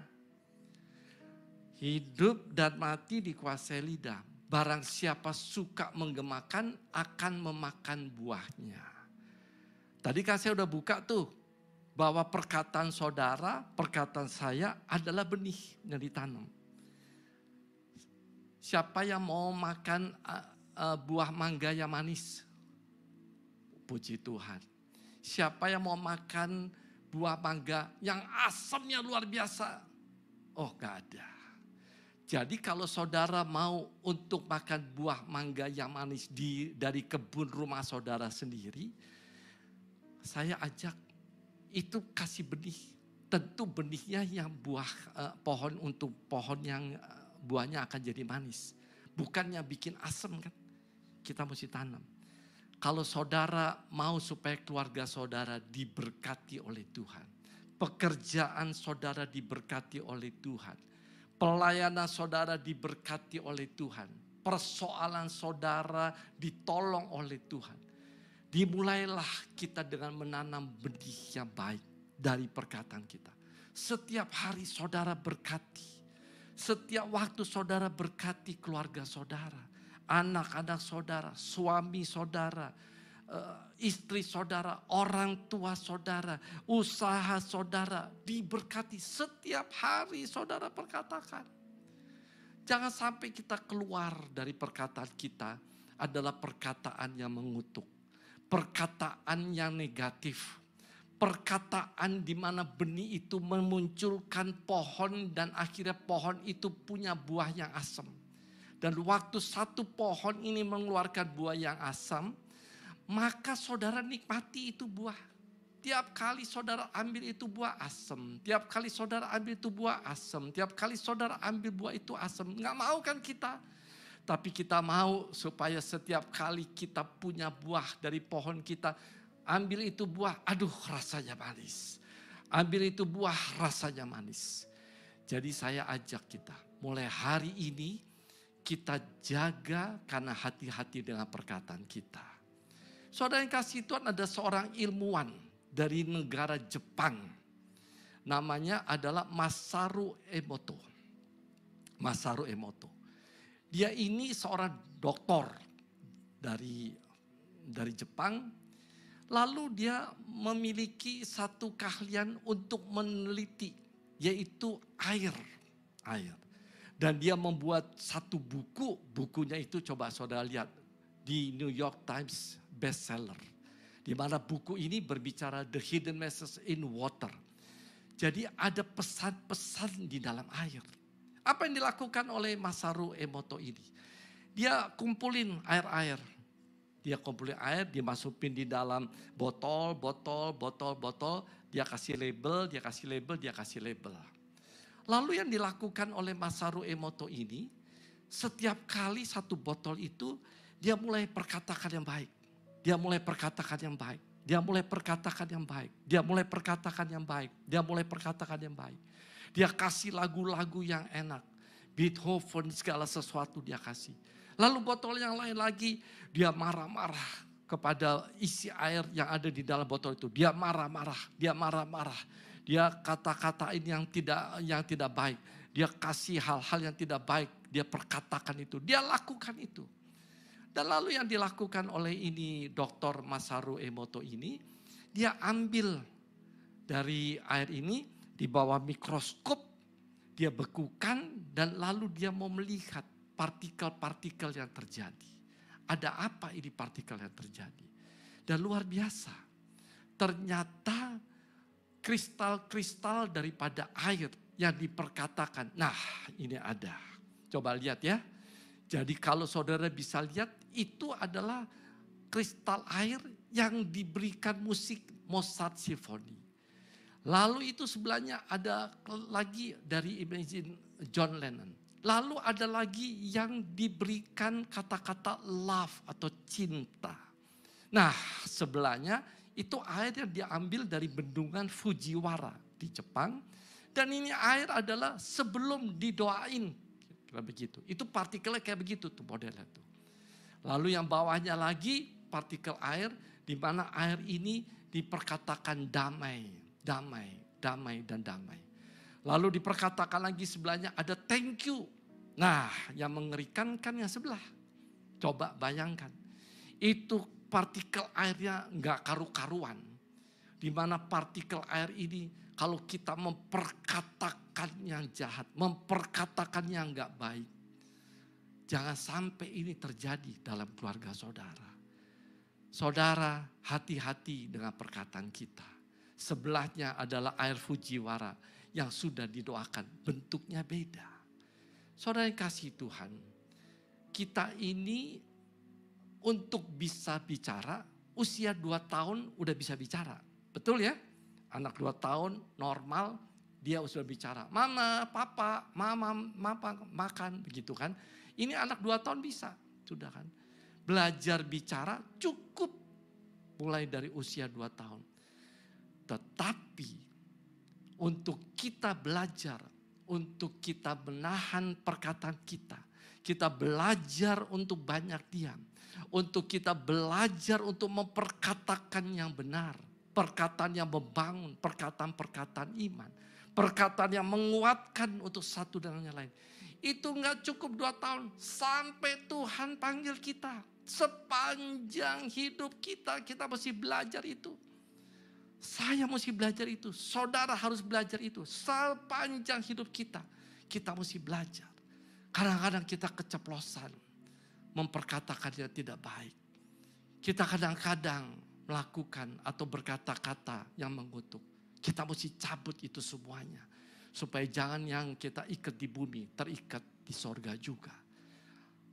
Hidup dan mati dikuasai lidah. Barang siapa suka menggemakan akan memakan buahnya. Tadi kan saya udah buka tuh. Bahwa perkataan saudara, perkataan saya adalah benih yang ditanam. Siapa yang mau makan buah mangga yang manis? Puji Tuhan. Siapa yang mau makan buah mangga yang asamnya luar biasa? Oh gak ada. Jadi kalau saudara mau untuk makan buah mangga yang manis dari kebun rumah saudara sendiri, saya ajak itu kasih benih. Tentu benihnya yang buah pohon untuk pohon yang buahnya akan jadi manis. Bukannya bikin asam kan. Kita mesti tanam. Kalau saudara mau supaya keluarga saudara diberkati oleh Tuhan. Pekerjaan saudara diberkati oleh Tuhan. Pelayanan saudara diberkati oleh Tuhan. Persoalan saudara ditolong oleh Tuhan. Dimulailah kita dengan menanam benih yang baik dari perkataan kita. Setiap hari saudara berkati. Setiap waktu saudara berkati keluarga saudara. Anak-anak saudara, suami saudara, istri saudara, orang tua saudara, usaha saudara diberkati setiap hari saudara perkatakan. Jangan sampai kita keluar dari perkataan kita adalah perkataan yang mengutuk, perkataan yang negatif, perkataan di mana benih itu memunculkan pohon dan akhirnya pohon itu punya buah yang asam. Dan waktu satu pohon ini mengeluarkan buah yang asam, maka saudara nikmati itu buah. Tiap kali saudara ambil itu buah asam. Tiap kali saudara ambil itu buah asam. Tiap kali saudara ambil buah itu asam. Nggak mau kan kita? Tapi kita mau supaya setiap kali kita punya buah dari pohon kita. Ambil itu buah, aduh rasanya manis. Ambil itu buah rasanya manis. Jadi saya ajak kita, mulai hari ini kita jaga karena hati-hati dengan perkataan kita. Saudara yang kasih Tuhan, ada seorang ilmuwan dari negara Jepang. Namanya adalah Masaru Emoto. Masaru Emoto. Dia ini seorang doktor dari Jepang. Lalu dia memiliki satu keahlian untuk meneliti, yaitu air. Dan dia membuat satu buku, bukunya itu coba saudara lihat di New York Times bestseller. Di mana buku ini berbicara The Hidden Message in Water. Jadi ada pesan-pesan di dalam air. Apa yang dilakukan oleh Masaru Emoto ini? Dia kumpulin air. Dia kumpulin air, dimasukin di dalam botol. Dia kasih label. Lalu yang dilakukan oleh Masaru Emoto ini, setiap kali satu botol itu, dia mulai perkatakan yang baik. Dia mulai perkatakan yang baik. Dia kasih lagu-lagu yang enak. Beethoven segala sesuatu dia kasih. Lalu botol yang lain lagi, dia marah-marah kepada isi air yang ada di dalam botol itu. Dia marah-marah. Dia kata-katain yang tidak baik. Dia kasih hal-hal yang tidak baik. Dia perkatakan itu. Dia lakukan itu. Dan lalu yang dilakukan oleh ini Dr. Masaru Emoto ini, dia ambil dari air ini di bawah mikroskop, dia bekukan dan lalu dia mau melihat partikel-partikel yang terjadi. Ada apa ini partikel yang terjadi? Dan luar biasa, ternyata kristal-kristal daripada air yang diperkatakan. Nah, ini ada. Coba lihat ya. Jadi kalau saudara bisa lihat, itu adalah kristal air yang diberikan musik Mozart Symphony. Lalu itu sebelahnya ada lagi dari Imagine John Lennon. Lalu ada lagi yang diberikan kata-kata love atau cinta. Nah, sebelahnya itu air yang diambil dari bendungan Fujiwara di Jepang. Dan ini air adalah sebelum didoain. Kira begitu. Itu partikelnya kayak begitu tuh modelnya tuh. Lalu yang bawahnya lagi partikel air di mana air ini diperkatakan damai. Lalu diperkatakan lagi sebelahnya ada thank you. Nah, yang mengerikan kan yang sebelah. Coba bayangkan. Itu partikel airnya enggak karu-karuan. Di mana partikel air ini kalau kita memperkatakan yang jahat, memperkatakan yang enggak baik. Jangan sampai ini terjadi dalam keluarga saudara. Saudara, hati-hati dengan perkataan kita. Sebelahnya adalah air Fujiwara yang sudah didoakan. Bentuknya beda. Saudara yang kasih Tuhan, kita ini untuk bisa bicara, usia 2 tahun udah bisa bicara. Betul ya? Anak 2 tahun normal, dia sudah bicara. Mama, papa, mama makan, begitu kan. Ini anak 2 tahun bisa, sudah kan. Belajar bicara cukup mulai dari usia 2 tahun. Tetapi untuk kita belajar, untuk kita menahan perkataan kita belajar untuk banyak diam, untuk kita belajar untuk memperkatakan yang benar, perkataan yang membangun, perkataan-perkataan iman, perkataan yang menguatkan untuk satu dengan yang lain. Itu enggak cukup 2 tahun, sampai Tuhan panggil kita. Sepanjang hidup kita mesti belajar itu. Saya mesti belajar itu, saudara harus belajar itu. Sepanjang hidup kita mesti belajar. Kadang-kadang kita keceplosan, memperkatakan yang tidak baik. Kita kadang-kadang melakukan atau berkata-kata yang mengutuk. Kita mesti cabut itu semuanya. Supaya jangan yang kita ikat di bumi, terikat di sorga juga.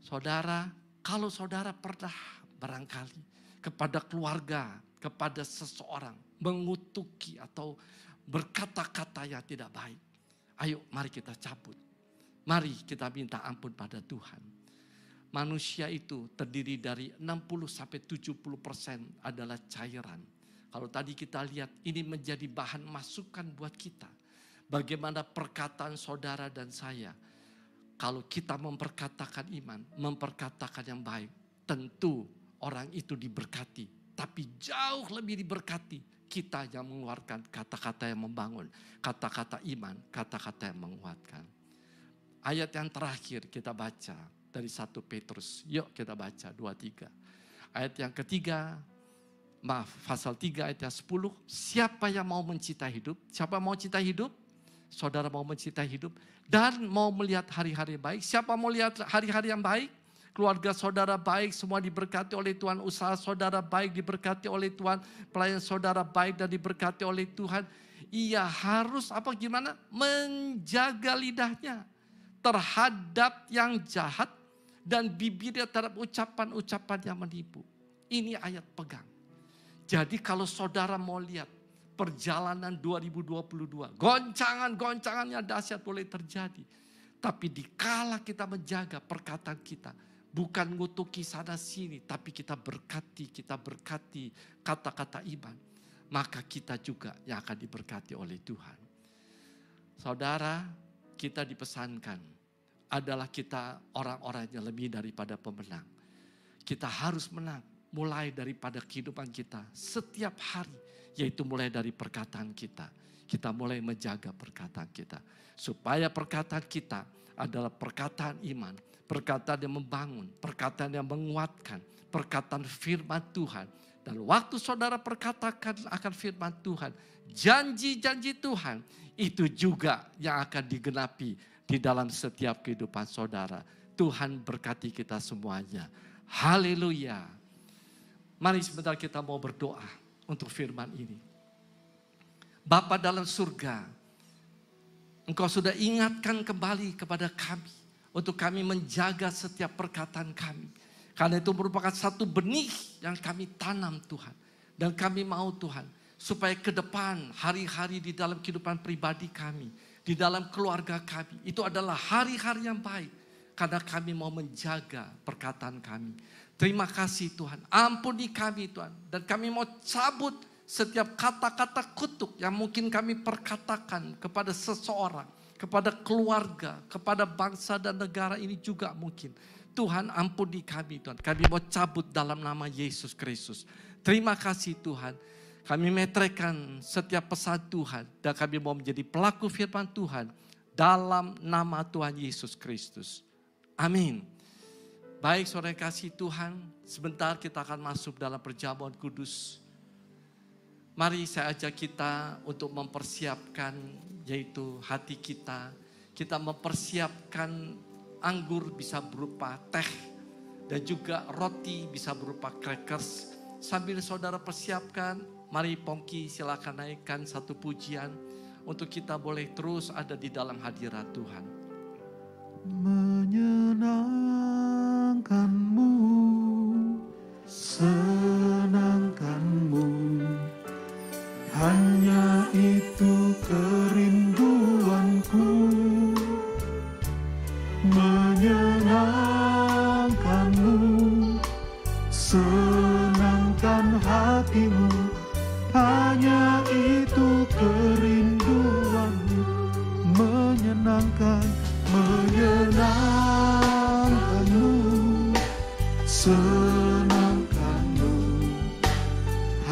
Saudara, kalau saudara pernah barangkali kepada keluarga, kepada seseorang, mengutuki atau berkata-kata yang tidak baik. Ayo mari kita cabut. Mari kita minta ampun pada Tuhan. Manusia itu terdiri dari 60-70% adalah cairan. Kalau tadi kita lihat ini menjadi bahan masukan buat kita. Bagaimana perkataan saudara dan saya. Kalau kita memperkatakan iman, memperkatakan yang baik. Tentu orang itu diberkati. Tapi jauh lebih diberkati kita yang mengeluarkan kata-kata yang membangun. Kata-kata iman, kata-kata yang menguatkan. Ayat yang terakhir kita baca dari 1 Petrus. Yuk kita baca 2-3. Ayat yang ketiga, pasal 3 ayat yang 10. Siapa yang mau mencintai hidup? Siapa mau cintai hidup? Saudara mau mencintai hidup dan mau melihat hari-hari baik. Siapa mau lihat hari-hari yang baik? Keluarga saudara baik, semua diberkati oleh Tuhan. Usaha saudara baik, diberkati oleh Tuhan. Pelayan saudara baik dan diberkati oleh Tuhan. Ia harus gimana? Menjaga lidahnya terhadap yang jahat dan bibirnya terhadap ucapan-ucapan yang menipu. Ini ayat pegang. Jadi kalau saudara mau lihat perjalanan 2022, goncangan-goncangan yang dahsyat boleh terjadi. Tapi dikala kita menjaga perkataan kita, bukan ngutuki sana sini, tapi kita berkati kata-kata iman. Maka kita juga yang akan diberkati oleh Tuhan. Saudara, kita dipesankan adalah kita orang-orang yang lebih daripada pemenang. Kita harus menang mulai daripada kehidupan kita setiap hari. Yaitu mulai dari perkataan kita. Kita mulai menjaga perkataan kita. Supaya perkataan kita adalah perkataan iman. Perkataan yang membangun. Perkataan yang menguatkan. Perkataan firman Tuhan. Dan waktu saudara perkatakan akan firman Tuhan. Janji-janji Tuhan. Itu juga yang akan digenapi di dalam setiap kehidupan saudara. Tuhan berkati kita semuanya. Haleluya. Mari sebentar kita mau berdoa untuk firman ini. Bapa dalam surga, Engkau sudah ingatkan kembali kepada kami. Untuk kami menjaga setiap perkataan kami. Karena itu merupakan satu benih yang kami tanam Tuhan. Dan kami mau Tuhan, supaya ke depan hari-hari di dalam kehidupan pribadi kami. Di dalam keluarga kami. Itu adalah hari-hari yang baik. Karena kami mau menjaga perkataan kami. Terima kasih Tuhan. Ampuni kami Tuhan. Dan kami mau cabut setiap kata-kata kutuk yang mungkin kami perkatakan kepada seseorang. Kepada keluarga. Kepada bangsa dan negara ini juga mungkin. Tuhan ampuni kami Tuhan. Kami mau cabut dalam nama Yesus Kristus. Terima kasih Tuhan. Kami metrekan setiap pesan Tuhan. Dan kami mau menjadi pelaku firman Tuhan. Dalam nama Tuhan Yesus Kristus. Amin. Baik saudara yang kasih Tuhan. Sebentar kita akan masuk dalam perjamuan kudus. Mari saya ajak kita untuk mempersiapkan yaitu hati kita. Kita mempersiapkan anggur bisa berupa teh. Dan juga roti bisa berupa crackers. Sambil saudara persiapkan, mari Pongki silakan naikkan satu pujian untuk kita boleh terus ada di dalam hadirat Tuhan. Menyenangkanmu, senangkanmu, hanya itu kerinduanku. Menyenangkanmu, senangkan hatimu, hanya itu kerinduanmu. Menyenangkanmu, senangkanmu,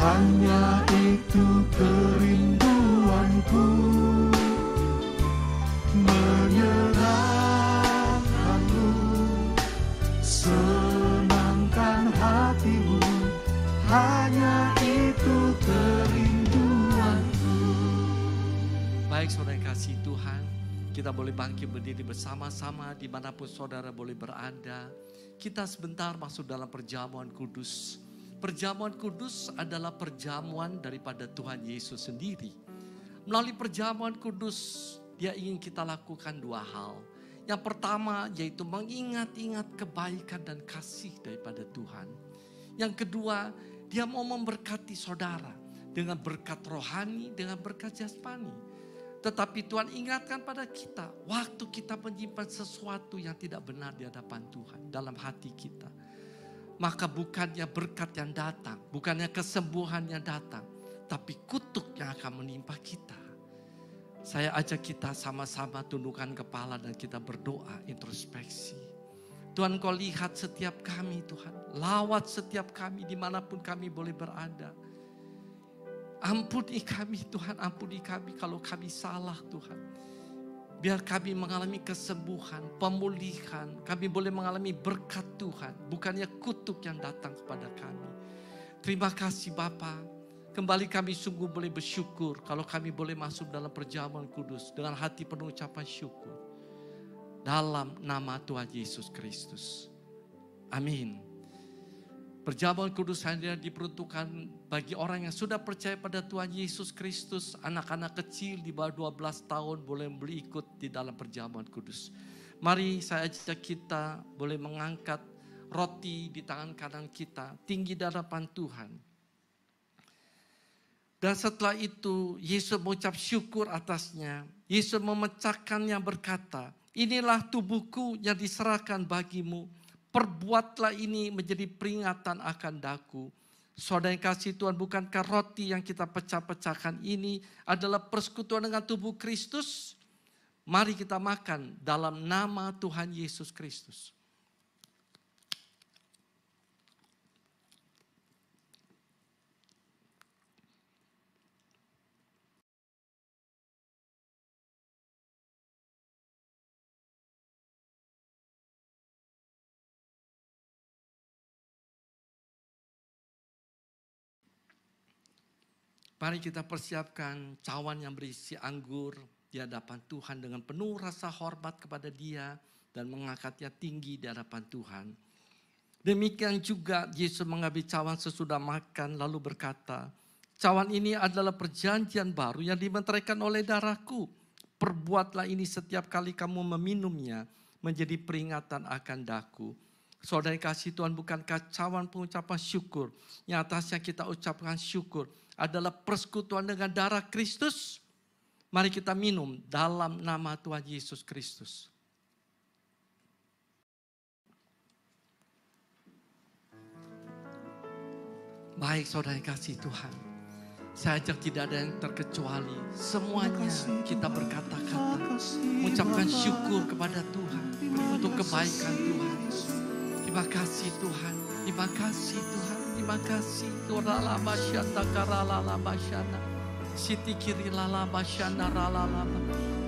hanya itu kerinduanku. Menyenangkanmu, senangkan hatimu, hanya itu kerinduanku. Baik saudara yang kasih Tuhan, kita boleh bangkit berdiri bersama-sama dimanapun saudara boleh berada. Kita sebentar masuk dalam perjamuan kudus. Perjamuan kudus adalah perjamuan daripada Tuhan Yesus sendiri. Melalui perjamuan kudus, Dia ingin kita lakukan dua hal. Yang pertama yaitu mengingat-ingat kebaikan dan kasih daripada Tuhan. Yang kedua, Dia mau memberkati saudara dengan berkat rohani, dengan berkat jasmani. Tetapi Tuhan ingatkan pada kita, waktu kita menyimpan sesuatu yang tidak benar di hadapan Tuhan dalam hati kita. Maka bukannya berkat yang datang, bukannya kesembuhan yang datang, tapi kutuk yang akan menimpa kita. Saya ajak kita sama-sama tundukkan kepala dan kita berdoa introspeksi. Tuhan Kau lihat setiap kami Tuhan, lawat setiap kami dimanapun kami boleh berada. Ampuni kami Tuhan, ampuni kami kalau kami salah Tuhan. Biar kami mengalami kesembuhan, pemulihan. Kami boleh mengalami berkat Tuhan. Bukannya kutuk yang datang kepada kami. Terima kasih Bapa. Kembali kami sungguh boleh bersyukur kalau kami boleh masuk dalam perjamuan kudus dengan hati penuh ucapan syukur. Dalam nama Tuhan Yesus Kristus. Amin. Perjamuan kudus hanya diperuntukkan bagi orang yang sudah percaya pada Tuhan Yesus Kristus. Anak-anak kecil di bawah 12 tahun boleh ikut di dalam perjamuan kudus. Mari saya ajak kita boleh mengangkat roti di tangan kanan kita. Tinggi di hadapan Tuhan. Dan setelah itu Yesus mengucap syukur atasnya. Yesus memecahkannya berkata, inilah tubuhku yang diserahkan bagimu. Perbuatlah ini menjadi peringatan akan daku. Saudara yang kasih Tuhan, bukankah roti yang kita pecah-pecahkan ini adalah persekutuan dengan tubuh Kristus? Mari kita makan dalam nama Tuhan Yesus Kristus. Mari kita persiapkan cawan yang berisi anggur di hadapan Tuhan dengan penuh rasa hormat kepada Dia dan mengangkatnya tinggi di hadapan Tuhan. Demikian juga Yesus mengambil cawan sesudah makan lalu berkata, cawan ini adalah perjanjian baru yang dimeteraikan oleh darahku. Perbuatlah ini setiap kali kamu meminumnya menjadi peringatan akan daku. Saudara yang kasih Tuhan, bukankah cawan pengucapan syukur yang atasnya kita ucapkan syukur adalah persekutuan dengan darah Kristus? Mari kita minum dalam nama Tuhan Yesus Kristus. Baik saudara yang kasih Tuhan, saya ajak tidak ada yang terkecuali. Semuanya kita berkata-kata, mengucapkan syukur kepada Tuhan untuk kebaikan Tuhan. Terima kasih Tuhan, terima kasih Tuhan. Terima kasih Tuhan.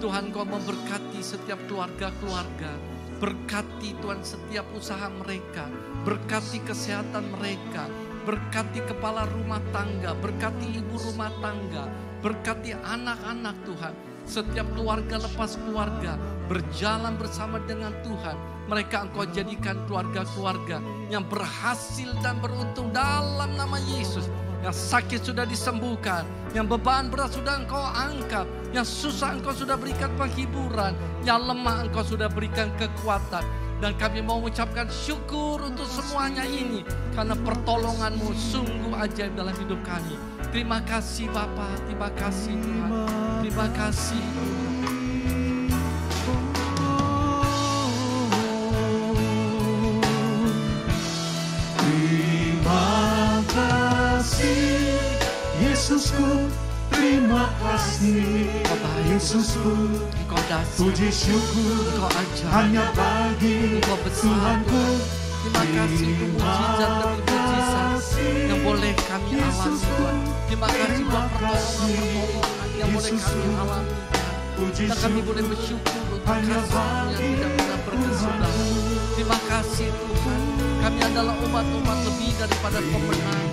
Tuhan Kau memberkati setiap keluarga-keluarga. Berkati Tuhan setiap usaha mereka. Berkati kesehatan mereka. Berkati kepala rumah tangga. Berkati ibu rumah tangga. Berkati anak-anak Tuhan. Setiap keluarga lepas keluarga berjalan bersama dengan Tuhan. Mereka Engkau jadikan keluarga-keluarga yang berhasil dan beruntung dalam nama Yesus. Yang sakit sudah disembuhkan, yang beban berat sudah Engkau angkat, yang susah Engkau sudah berikan penghiburan, yang lemah Engkau sudah berikan kekuatan. Dan kami mau mengucapkan syukur untuk semuanya ini, karena pertolongan-Mu sungguh ajaib dalam hidup kami. Terima kasih Bapa, terima kasih Tuhan, terima kasih. Terima kasih Yesusku, terima kasih Yesusku. Engkau dasar, Puji syukur Engkau ajaib, hanya bagi Engkau besar Tuhanku. Terima kasih untuk mujizat demi mujizat yang boleh kami alami Tuhan. Terima kasih buat pertolongan-pertolongan yang boleh kami alami Tuhan. Dan kami boleh bersyukur untuk kasih-Mu yang tidak pernah berkesudahan. Terima kasih Tuhan. Kami adalah umat-umat lebih daripada pemenang.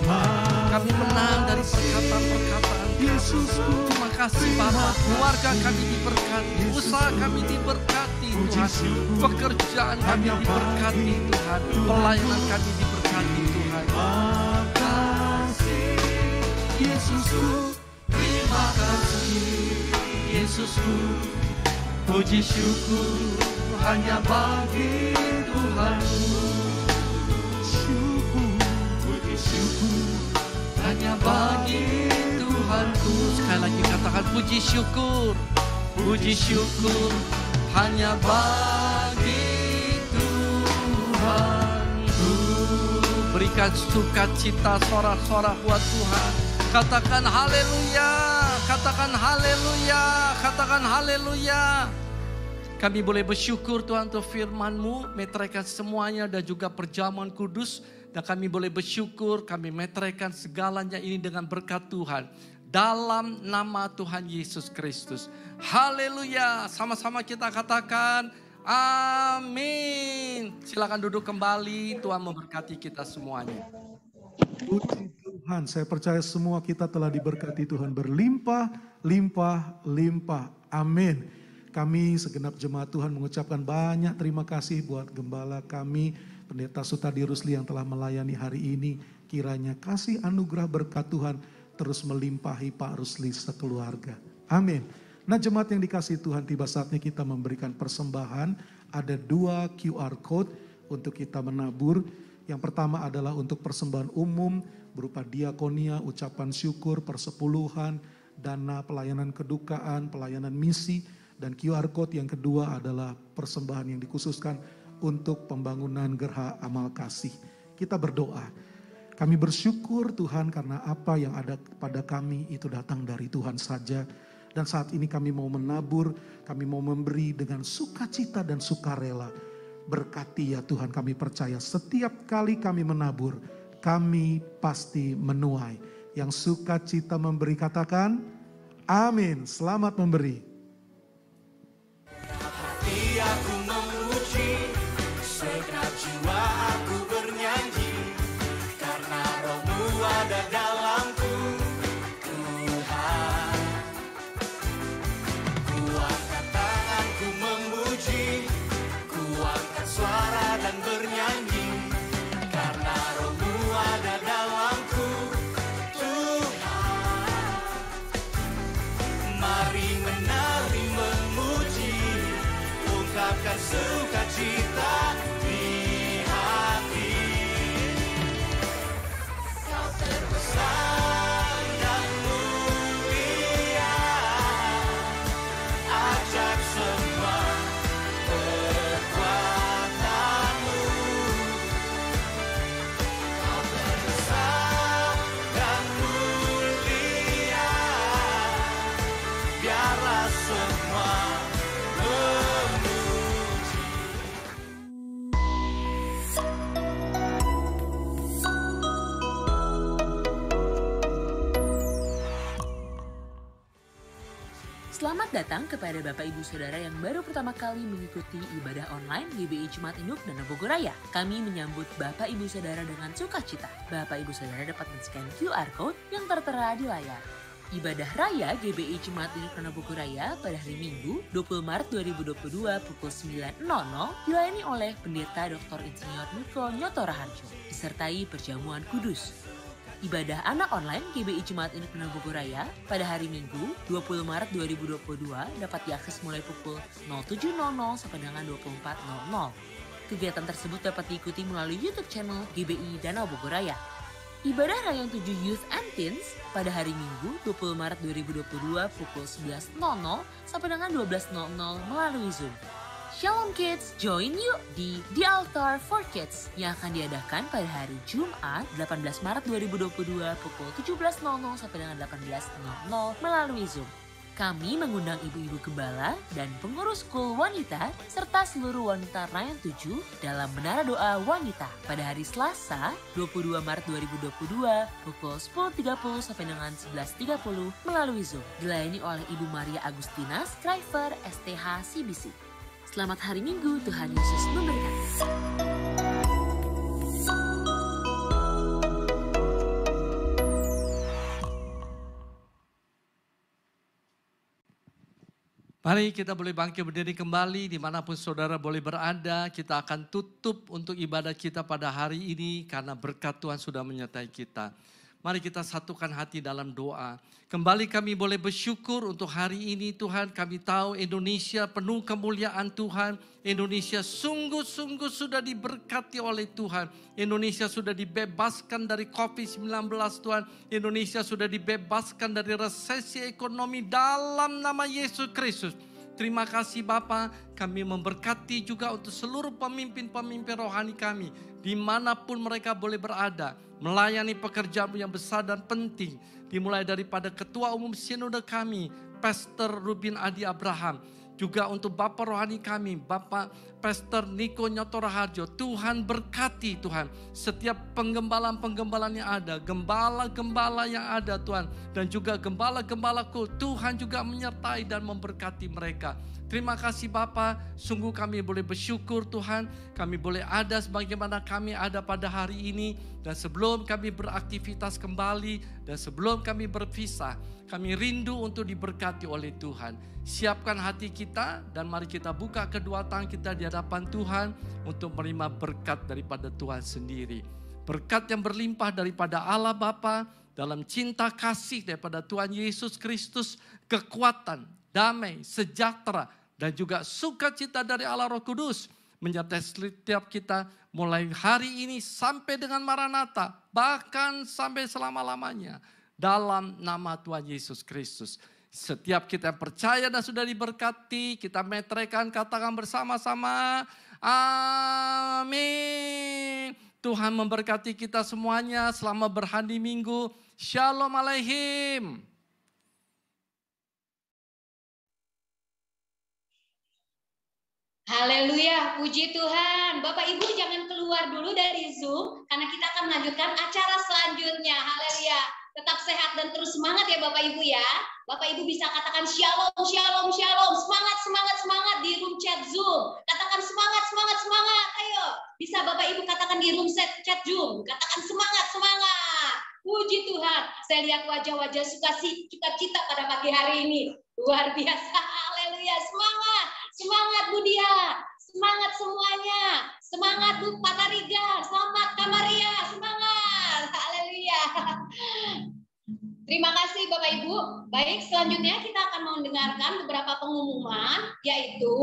Kami menang dari perkataan-perkataan Yesus. Terima kasih Bapa. Keluarga kami diberkati, usaha kami diberkati Tuhan. Pekerjaan kami diberkati Tuhan. Pelayanan kami diberkati Tuhan. Terima kasih Yesusku. Terima kasih Yesusku. Puji syukur hanya bagi Tuhanku. Puji syukur hanya bagi Tuhanku. Sekali lagi katakan puji syukur. Puji syukur hanya bagi Tuhanku. Berikan sukacita sorak-sorak buat Tuhan. Katakan haleluya. Katakan haleluya. Katakan haleluya. Kami boleh bersyukur Tuhan untuk firman-Mu, meteraikan semuanya dan juga perjamuan kudus. Dan kami boleh bersyukur, kami meteraikan segalanya ini dengan berkat Tuhan. dalam nama Tuhan Yesus Kristus. Haleluya. Sama-sama kita katakan amin. Silakan duduk kembali. Tuhan memberkati kita semuanya. Puji Tuhan, saya percaya semua kita telah diberkati Tuhan berlimpah, limpah, limpah. Amin. Kami segenap jemaat Tuhan mengucapkan banyak terima kasih buat gembala kami, Pendeta Sutadi Rusli yang telah melayani hari ini. Kiranya kasih anugerah berkat Tuhan terus melimpahi Pak Rusli sekeluarga. Amin. Nah, jemaat yang dikasihi Tuhan, tiba saatnya kita memberikan persembahan. Ada 2 QR Code untuk kita menabur. Yang pertama adalah untuk persembahan umum berupa diakonia, ucapan syukur, persepuluhan, dana pelayanan kedukaan, pelayanan misi. Dan QR Code yang kedua adalah persembahan yang dikhususkan untuk pembangunan Gerha Amal Kasih. Kita berdoa. Kami bersyukur Tuhan karena apa yang ada pada kami itu datang dari Tuhan saja. Dan saat ini kami mau menabur, kami mau memberi dengan sukacita dan sukarela. Berkati ya Tuhan, kami percaya setiap kali kami menabur, kami pasti menuai. Yang sukacita memberi katakan, amin. Selamat memberi. Hati aku memuji, segenap jiwa aku bernyanyi, karena Roh-Mu ada dalamku, Tuhan. Ku angkat tanganku memuji, ku angkat suara dan bernyanyi, karena Roh-Mu ada dalamku, Tuhan. Mari menari memuji, ungkapkan sukacita di hati. Kau terbesar dan mulia, ajak semua kekuatanmu. Kau terbesar dan mulia, biarlah semua memuji. Selamat datang kepada Bapak Ibu Saudara yang baru pertama kali mengikuti ibadah online GBI Jemaat Induk Danau Bogoraya. Kami menyambut Bapak Ibu Saudara dengan sukacita. Bapak Ibu Saudara dapat men-scan QR Code yang tertera di layar. Ibadah Raya GBI Jemaat Induk Danau Bogoraya pada hari Minggu 20 Maret 2022 pukul 9.00 dilayani oleh Pendeta Dr. Insinyur Niko Nyoto Raharjo disertai perjamuan kudus. Ibadah anak online GBI Jemaat Induk Danau Bogoraya pada hari Minggu 20 Maret 2022 dapat diakses mulai pukul 07.00 sampai dengan 24.00. Kegiatan tersebut dapat diikuti melalui YouTube channel GBI Danau Bogoraya. Ibadah Rayaan 7 Youth and Teens pada hari Minggu 20 Maret 2022 pukul 11.00 sampai dengan 12.00 melalui Zoom. Shalom Kids, join yuk di The Altar for Kids yang akan diadakan pada hari Jumat 18 Maret 2022 pukul 17.00 sampai dengan 18.00 melalui Zoom. Kami mengundang ibu-ibu gembala dan pengurus school wanita serta seluruh wanita Rayaan 7 dalam Menara Doa Wanita pada hari Selasa 22 Maret 2022 pukul 10.30 sampai dengan 11.30 melalui Zoom. Dilayani oleh Ibu Maria Agustina Scriver STH CBC. Selamat hari Minggu, Tuhan Yesus memberkati. Mari kita boleh bangkit berdiri kembali dimanapun saudara boleh berada. Kita akan tutup untuk ibadah kita pada hari ini karena berkat Tuhan sudah menyertai kita. Mari kita satukan hati dalam doa. Kembali kami boleh bersyukur untuk hari ini Tuhan. Kami tahu Indonesia penuh kemuliaan Tuhan. Indonesia sungguh-sungguh sudah diberkati oleh Tuhan. Indonesia sudah dibebaskan dari COVID-19 Tuhan. Indonesia sudah dibebaskan dari resesi ekonomi dalam nama Yesus Kristus. Terima kasih Bapa, kami memberkati juga untuk seluruh pemimpin-pemimpin rohani kami. Dimanapun mereka boleh berada, melayani pekerjaan yang besar dan penting. Dimulai daripada Ketua Umum Sinode kami, Pastor Rubin Adi Abraham. Juga untuk Bapak rohani kami, Bapak Pastor Niko Nyoto Raharjo. Tuhan berkati Tuhan setiap penggembalaan-penggembalaan yang ada, gembala-gembala yang ada Tuhan. Dan juga gembala-gembalaku, Tuhan juga menyertai dan memberkati mereka. Terima kasih Bapa, sungguh kami boleh bersyukur Tuhan, kami boleh ada sebagaimana kami ada pada hari ini. Dan sebelum kami beraktivitas kembali, dan sebelum kami berpisah, kami rindu untuk diberkati oleh Tuhan. Siapkan hati kita dan mari kita buka kedua tangan kita di hadapan Tuhan untuk menerima berkat daripada Tuhan sendiri. Berkat yang berlimpah daripada Allah Bapa, dalam cinta kasih daripada Tuhan Yesus Kristus, kekuatan, damai, sejahtera, dan juga sukacita dari Allah Roh Kudus menyertai setiap kita mulai hari ini sampai dengan Maranatha, bahkan sampai selama-lamanya, dalam nama Tuhan Yesus Kristus. Setiap kita yang percaya dan sudah diberkati, kita meteraikan, katakan bersama-sama, amin. Tuhan memberkati kita semuanya selama berhari Minggu. Shalom aleihim. Haleluya, puji Tuhan. Bapak Ibu jangan keluar dulu dari Zoom karena kita akan melanjutkan acara selanjutnya. Haleluya. Tetap sehat dan terus semangat ya Bapak Ibu ya. Bapak Ibu bisa katakan shalom, shalom, shalom. Semangat, semangat, semangat di room chat Zoom. Katakan semangat, semangat, semangat. Ayo, bisa Bapak Ibu katakan di room chat Zoom. Katakan semangat, semangat. Puji Tuhan. Saya lihat wajah-wajah sukacita pada pagi hari ini. Luar biasa. Haleluya. Semangat. Semangat Bu Dia, semangat semuanya, semangat Bu Patariga, selamat Kamaria, semangat, haleluya. Terima kasih Bapak Ibu. Baik, selanjutnya kita akan mendengarkan beberapa pengumuman, yaitu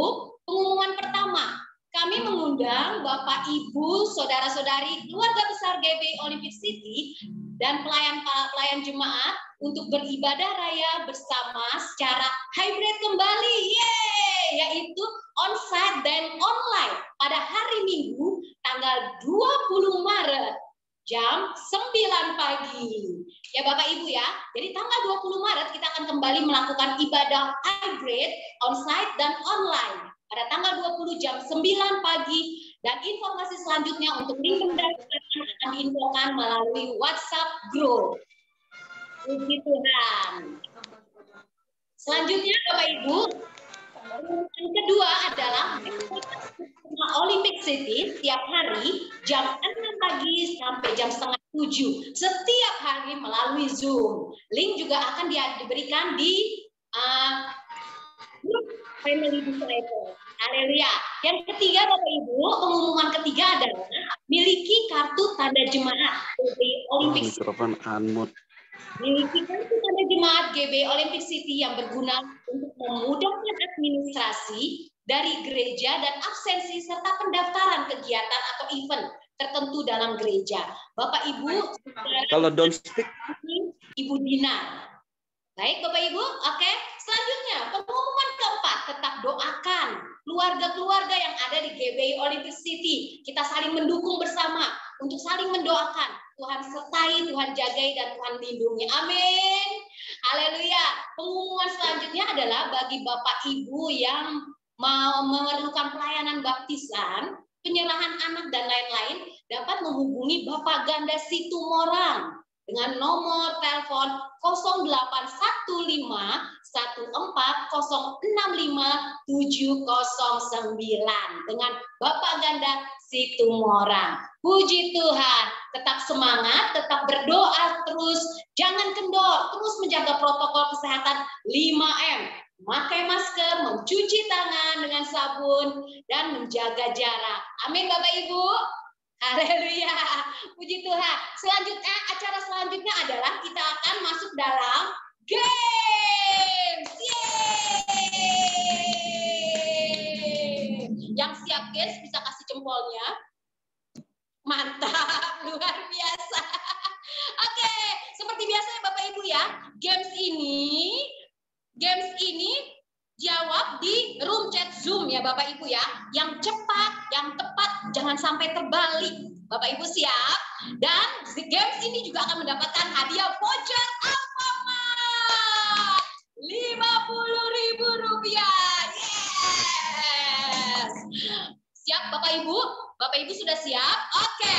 pengumuman pertama. Kami mengundang Bapak Ibu, Saudara-saudari, keluarga besar GBI Olympic City, dan pelayan jemaat untuk beribadah raya bersama secara hybrid kembali, yaitu onsite dan online pada hari Minggu tanggal 20 Maret jam 9 pagi. Ya Bapak Ibu ya, jadi tanggal 20 Maret kita akan kembali melakukan ibadah hybrid, onsite dan online pada tanggal 20 jam 9 pagi. Dan informasi selanjutnya untuk link pendaftaran akan diinfokan melalui WhatsApp group. Puji Tuhan. Selanjutnya Bapak Ibu, yang kedua adalah Olympic City setiap hari jam 6 pagi sampai jam setengah 7 setiap hari melalui Zoom. Link juga akan diberikan di grup Family Disciple. Haleluya. Yang ketiga Bapak Ibu, pengumuman ketiga adalah miliki kartu tanda jemaat GBI Olympic City. Miliki kartu tanda jemaat GBI Olympic City yang berguna untuk memudahkan administrasi dari gereja dan absensi serta pendaftaran kegiatan atau event tertentu dalam gereja. Bapak Ibu, kalau don't speak, Ibu Dina. Baik Bapak Ibu, oke. Selanjutnya pengumuman keempat, tetap doakan keluarga-keluarga yang ada di GBI Olympic City. Kita saling mendukung bersama untuk saling mendoakan. Tuhan sertai, Tuhan jagai, dan Tuhan lindungi. Amin. Haleluya. Pengumuman selanjutnya adalah bagi Bapak Ibu yang mau memerlukan pelayanan baptisan, penyerahan anak, dan lain-lain, dapat menghubungi Bapak Ganda Situmorang dengan nomor telepon 0815 14065709 dengan Bapak Ganda Situmorang. Puji Tuhan, tetap semangat, tetap berdoa terus, jangan kendor, terus menjaga protokol kesehatan 5M. Memakai masker, mencuci tangan dengan sabun, dan menjaga jarak. Amin Bapak Ibu. Haleluya. Puji Tuhan. Selanjutnya, acara selanjutnya adalah kita akan masuk dalam games. Yeay. Yang siap guys bisa kasih jempolnya. Mantap, luar biasa. Oke, seperti biasa ya Bapak Ibu ya. Games ini jawab di room chat Zoom ya Bapak Ibu ya. Yang cepat, yang tepat, jangan sampai terbalik. Bapak Ibu siap? Dan games ini juga akan mendapatkan hadiah voucher Alfamart. Rp50.000. Yeay. Ibu? Bapak Ibu sudah siap? Oke.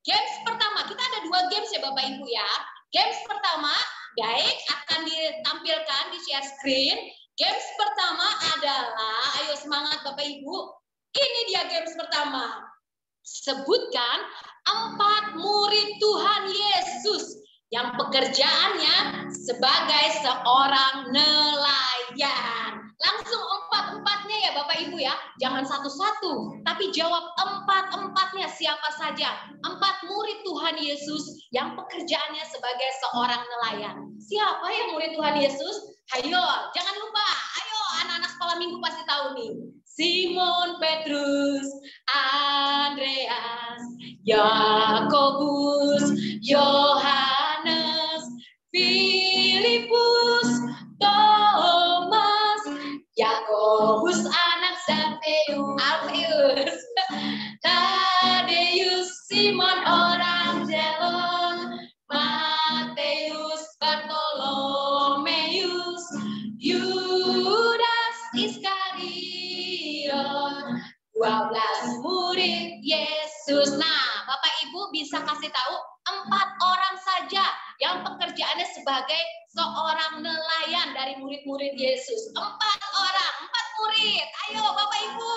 Games pertama, kita ada 2 games ya Bapak Ibu ya. Games pertama, baik, akan ditampilkan di share screen. Games pertama adalah, ayo semangat Bapak Ibu. Ini dia games pertama. Sebutkan 4 murid Tuhan Yesus yang pekerjaannya sebagai seorang nelayan. Langsung 4-4-nya ya Bapak Ibu ya. Jangan satu-satu, tapi jawab 4-4-nya siapa saja. 4 murid Tuhan Yesus yang pekerjaannya sebagai seorang nelayan. Siapa yang murid Tuhan Yesus? Ayo, jangan lupa. Ayo, anak-anak sekolah minggu pasti tahu nih. Simon Petrus, Andreas, Yakobus, Yohanes, Filipus, Thomas, Yakobus anak Alfeus, Tadeus, Simon orang Zelon, Mateus, Bartolomeus, Yudas Iskariot, 12 murid Yesus. Nah, Bapak Ibu bisa kasih tahu 4 orang saja yang pekerjaannya sebagai seorang nelayan dari murid-murid Yesus. 4 orang, 4 murid. Ayo Bapak Ibu.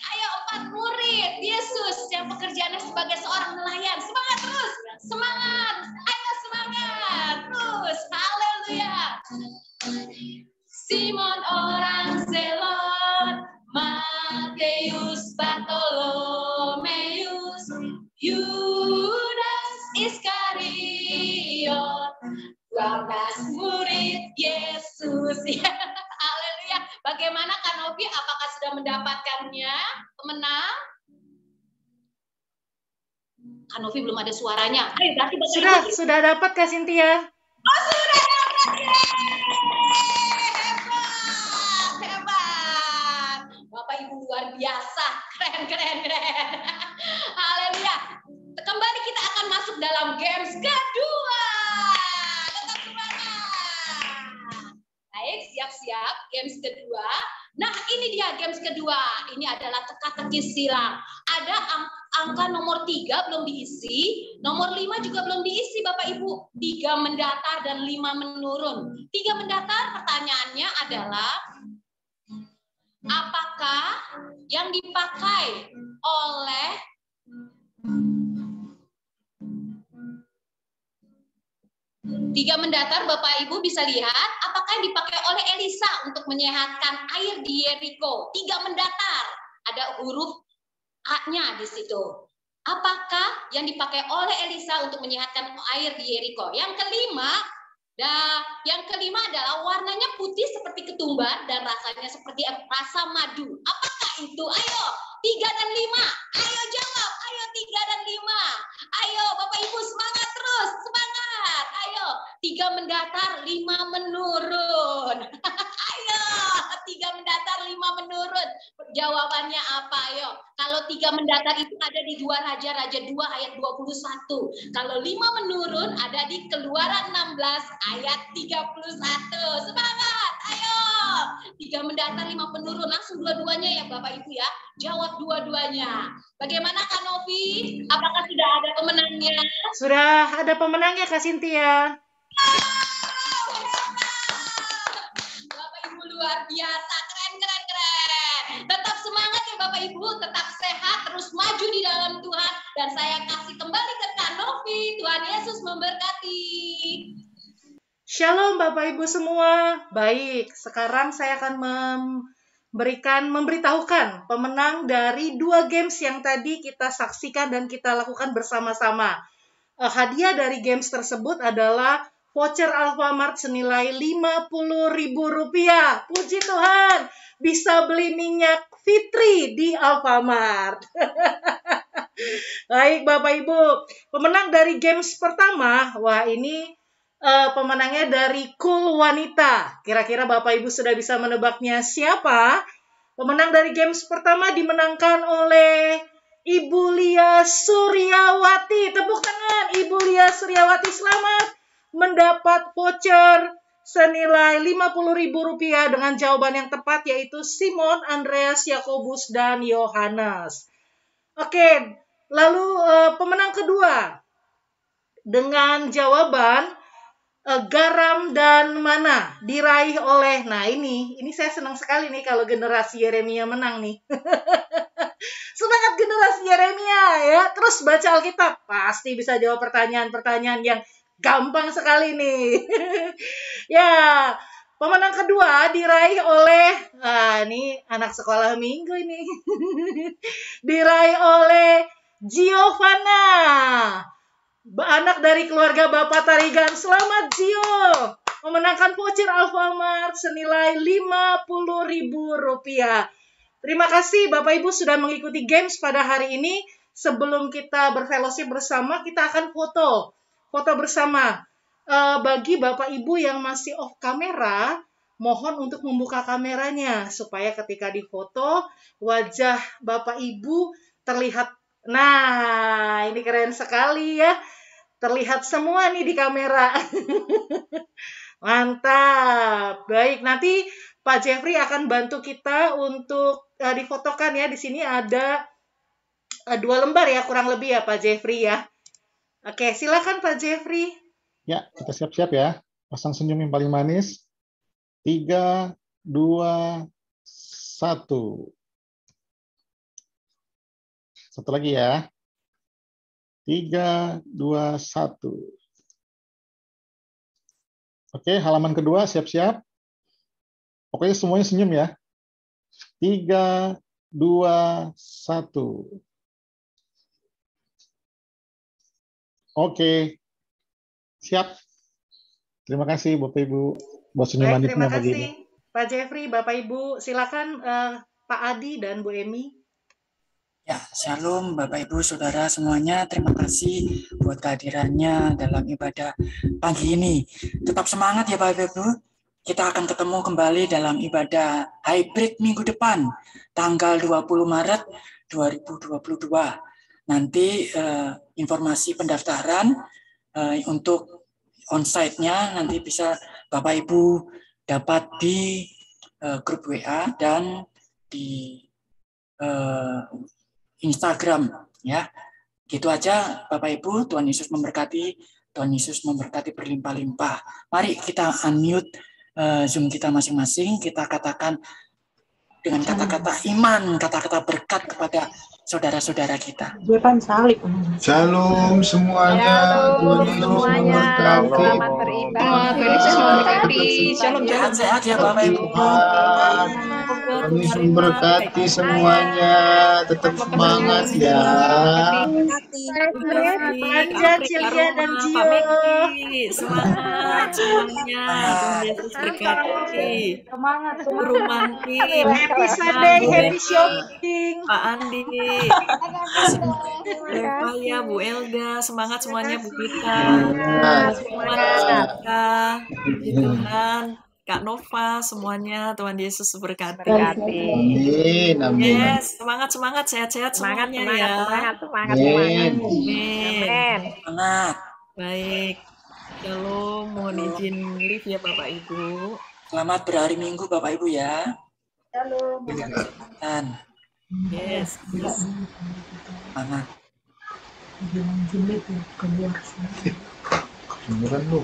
Ayo 4 murid Yesus yang pekerjaannya sebagai seorang nelayan. Semangat terus. Semangat. Ayo semangat. Terus. Haleluya. Simon orang Zelot, Mateus, Bartolomeus, Yudas Iskariot, 12 murid Yesus. Haleluya. Bagaimana Kak Novi? Apakah sudah mendapatkannya? Pemenang? Kak Novi belum ada suaranya. Ayo, berarti Sudah dapat Kak Cynthia. Oh, sudah dapat. Hebat. Bapak Ibu luar biasa. Keren. Haleluya. Kembali kita akan masuk dalam games kedua. Tetap semangat. Baik, siap-siap games kedua. Nah, ini dia games kedua. Ini adalah teka-teki silang. Ada angka nomor 3 belum diisi, nomor 5 juga belum diisi Bapak Ibu. 3 mendatar dan 5 menurun. 3 mendatar pertanyaannya adalah, apakah yang dipakai oleh Tiga mendatar, Bapak Ibu bisa lihat, apakah yang dipakai oleh Elisa untuk menyehatkan air di Yeriko? 3 mendatar, ada huruf A-nya di situ. Apakah yang dipakai oleh Elisa untuk menyehatkan air di Yeriko? Yang kelima adalah warnanya putih seperti ketumbar dan rasanya seperti rasa madu. Apakah itu? Ayo, 3 dan 5. Ayo jawab. Ayo 3 dan 5. Ayo Bapak Ibu semangat terus. Semangat. Ayo, 3 mendatar, 5 menurun. Ayo, 3 mendatar, 5 menurun. Jawabannya apa? Ayo. Kalau 3 mendatar itu ada di 2 Raja 2 ayat 21. Kalau 5 menurun ada di Keluaran 16 ayat 31. Semangat. Ayo. 3 mendatar, 5 menurun. Langsung dua-duanya ya Bapak Ibu ya. Jawab dua-duanya. Bagaimana Kak Novi? Apakah sudah ada pemenangnya? Sudah ada pemenangnya Kak Cynthia. Bapak Ibu luar biasa, keren. Tetap semangat ya Bapak Ibu, tetap sehat, terus maju di dalam Tuhan. Dan saya kasih kembali ke Kak Novi. Tuhan Yesus memberkati. Shalom Bapak Ibu semua. Baik, sekarang saya akan memberitahukan pemenang dari 2 games yang tadi kita saksikan dan kita lakukan bersama-sama. Hadiah dari games tersebut adalah voucher Alfamart senilai Rp50.000. Puji Tuhan, bisa beli minyak Fitri di Alfamart. Baik Bapak Ibu, pemenang dari games pertama, wah ini pemenangnya dari Cool Wanita. Kira-kira Bapak Ibu sudah bisa menebaknya siapa? Pemenang dari games pertama dimenangkan oleh Ibu Lia Suryawati. Tepuk tangan Ibu Lia Suryawati, selamat mendapat voucher senilai Rp50.000 dengan jawaban yang tepat, yaitu Simon, Andreas, Yakobus, dan Yohanes. Oke, lalu pemenang kedua dengan jawaban garam dan mana diraih oleh, nah ini saya senang sekali nih kalau generasi Yeremia menang nih. Semangat generasi Yeremia ya. Terus baca Alkitab, pasti bisa jawab pertanyaan-pertanyaan yang gampang sekali nih. Ya, pemenang kedua diraih oleh, ini anak sekolah minggu ini. Diraih oleh Giovanna, anak dari keluarga Bapak Tarigan. Selamat Gio, memenangkan voucher Alfamart senilai Rp50.000. Terima kasih Bapak Ibu sudah mengikuti games pada hari ini. Sebelum kita berfellowship bersama, kita akan foto bersama. Bagi Bapak Ibu yang masih off kamera, mohon untuk membuka kameranya supaya ketika difoto wajah Bapak Ibu terlihat. Nah, ini keren sekali ya. Terlihat semua nih di kamera. Mantap. Baik, nanti Pak Jeffrey akan bantu kita untuk difotokan ya. Di sini ada 2 lembar ya, kurang lebih ya Pak Jeffrey ya. Oke, silakan Pak Jeffrey. Ya, kita siap-siap ya. Pasang senyum yang paling manis. 3, 2, 1. Satu lagi ya. 3, 2, 1. Oke, halaman kedua siap-siap. Pokoknya semuanya senyum ya. 3, 2, 1. Oke. Siap. Terima kasih Bapak Ibu buat senyum manisnya Terima pagi kasih ini. Pak Jeffrey, Bapak Ibu. Silakan Pak Adi dan Bu Emi. Ya, shalom Bapak Ibu Saudara semuanya. Terima kasih buat kehadirannya dalam ibadah pagi ini. Tetap semangat ya Bapak Ibu. Kita akan ketemu kembali dalam ibadah hybrid minggu depan, tanggal 20 Maret 2022. Nanti informasi pendaftaran untuk onsite-nya nanti bisa Bapak Ibu dapat di grup WA dan di Instagram ya. Gitu aja Bapak Ibu, Tuhan Yesus memberkati, Tuhan Yesus memberkati berlimpah-limpah. Mari kita unmute Zoom kita masing-masing, kita katakan dengan kata-kata iman, kata-kata berkat kepada saudara-saudara kita. Shalom semuanya. Tuhan Yesus memberkati. Selamat beribadah. Tuhan Yesus memberkati. Shalom, shalom. Sehat ya Bapak Ibu. Tuhan Yesus memberkati semuanya. Tetap semangat ya. Anja, Celia, dan Gio. Semangat semuanya. Tuhan Yesus berkati. Semangat, Guru Mangki. Happy Sunday, happy shopping. Pak Andi. Revaya, Bu Elga. Semangat semuanya Bu Gita. Semangat Kak. Tuhan. Kak Nova, semuanya Tuhan Yesus berkati. Amin, amin. Yes, semangat sehat-sehat semuanya ya. Amin. Semangat. Baik. Shalom, mohon izin live ya Bapak Ibu. Selamat berhari Minggu Bapak Ibu ya. Shalom. Dan Yes. semangat. Kedengeran lu.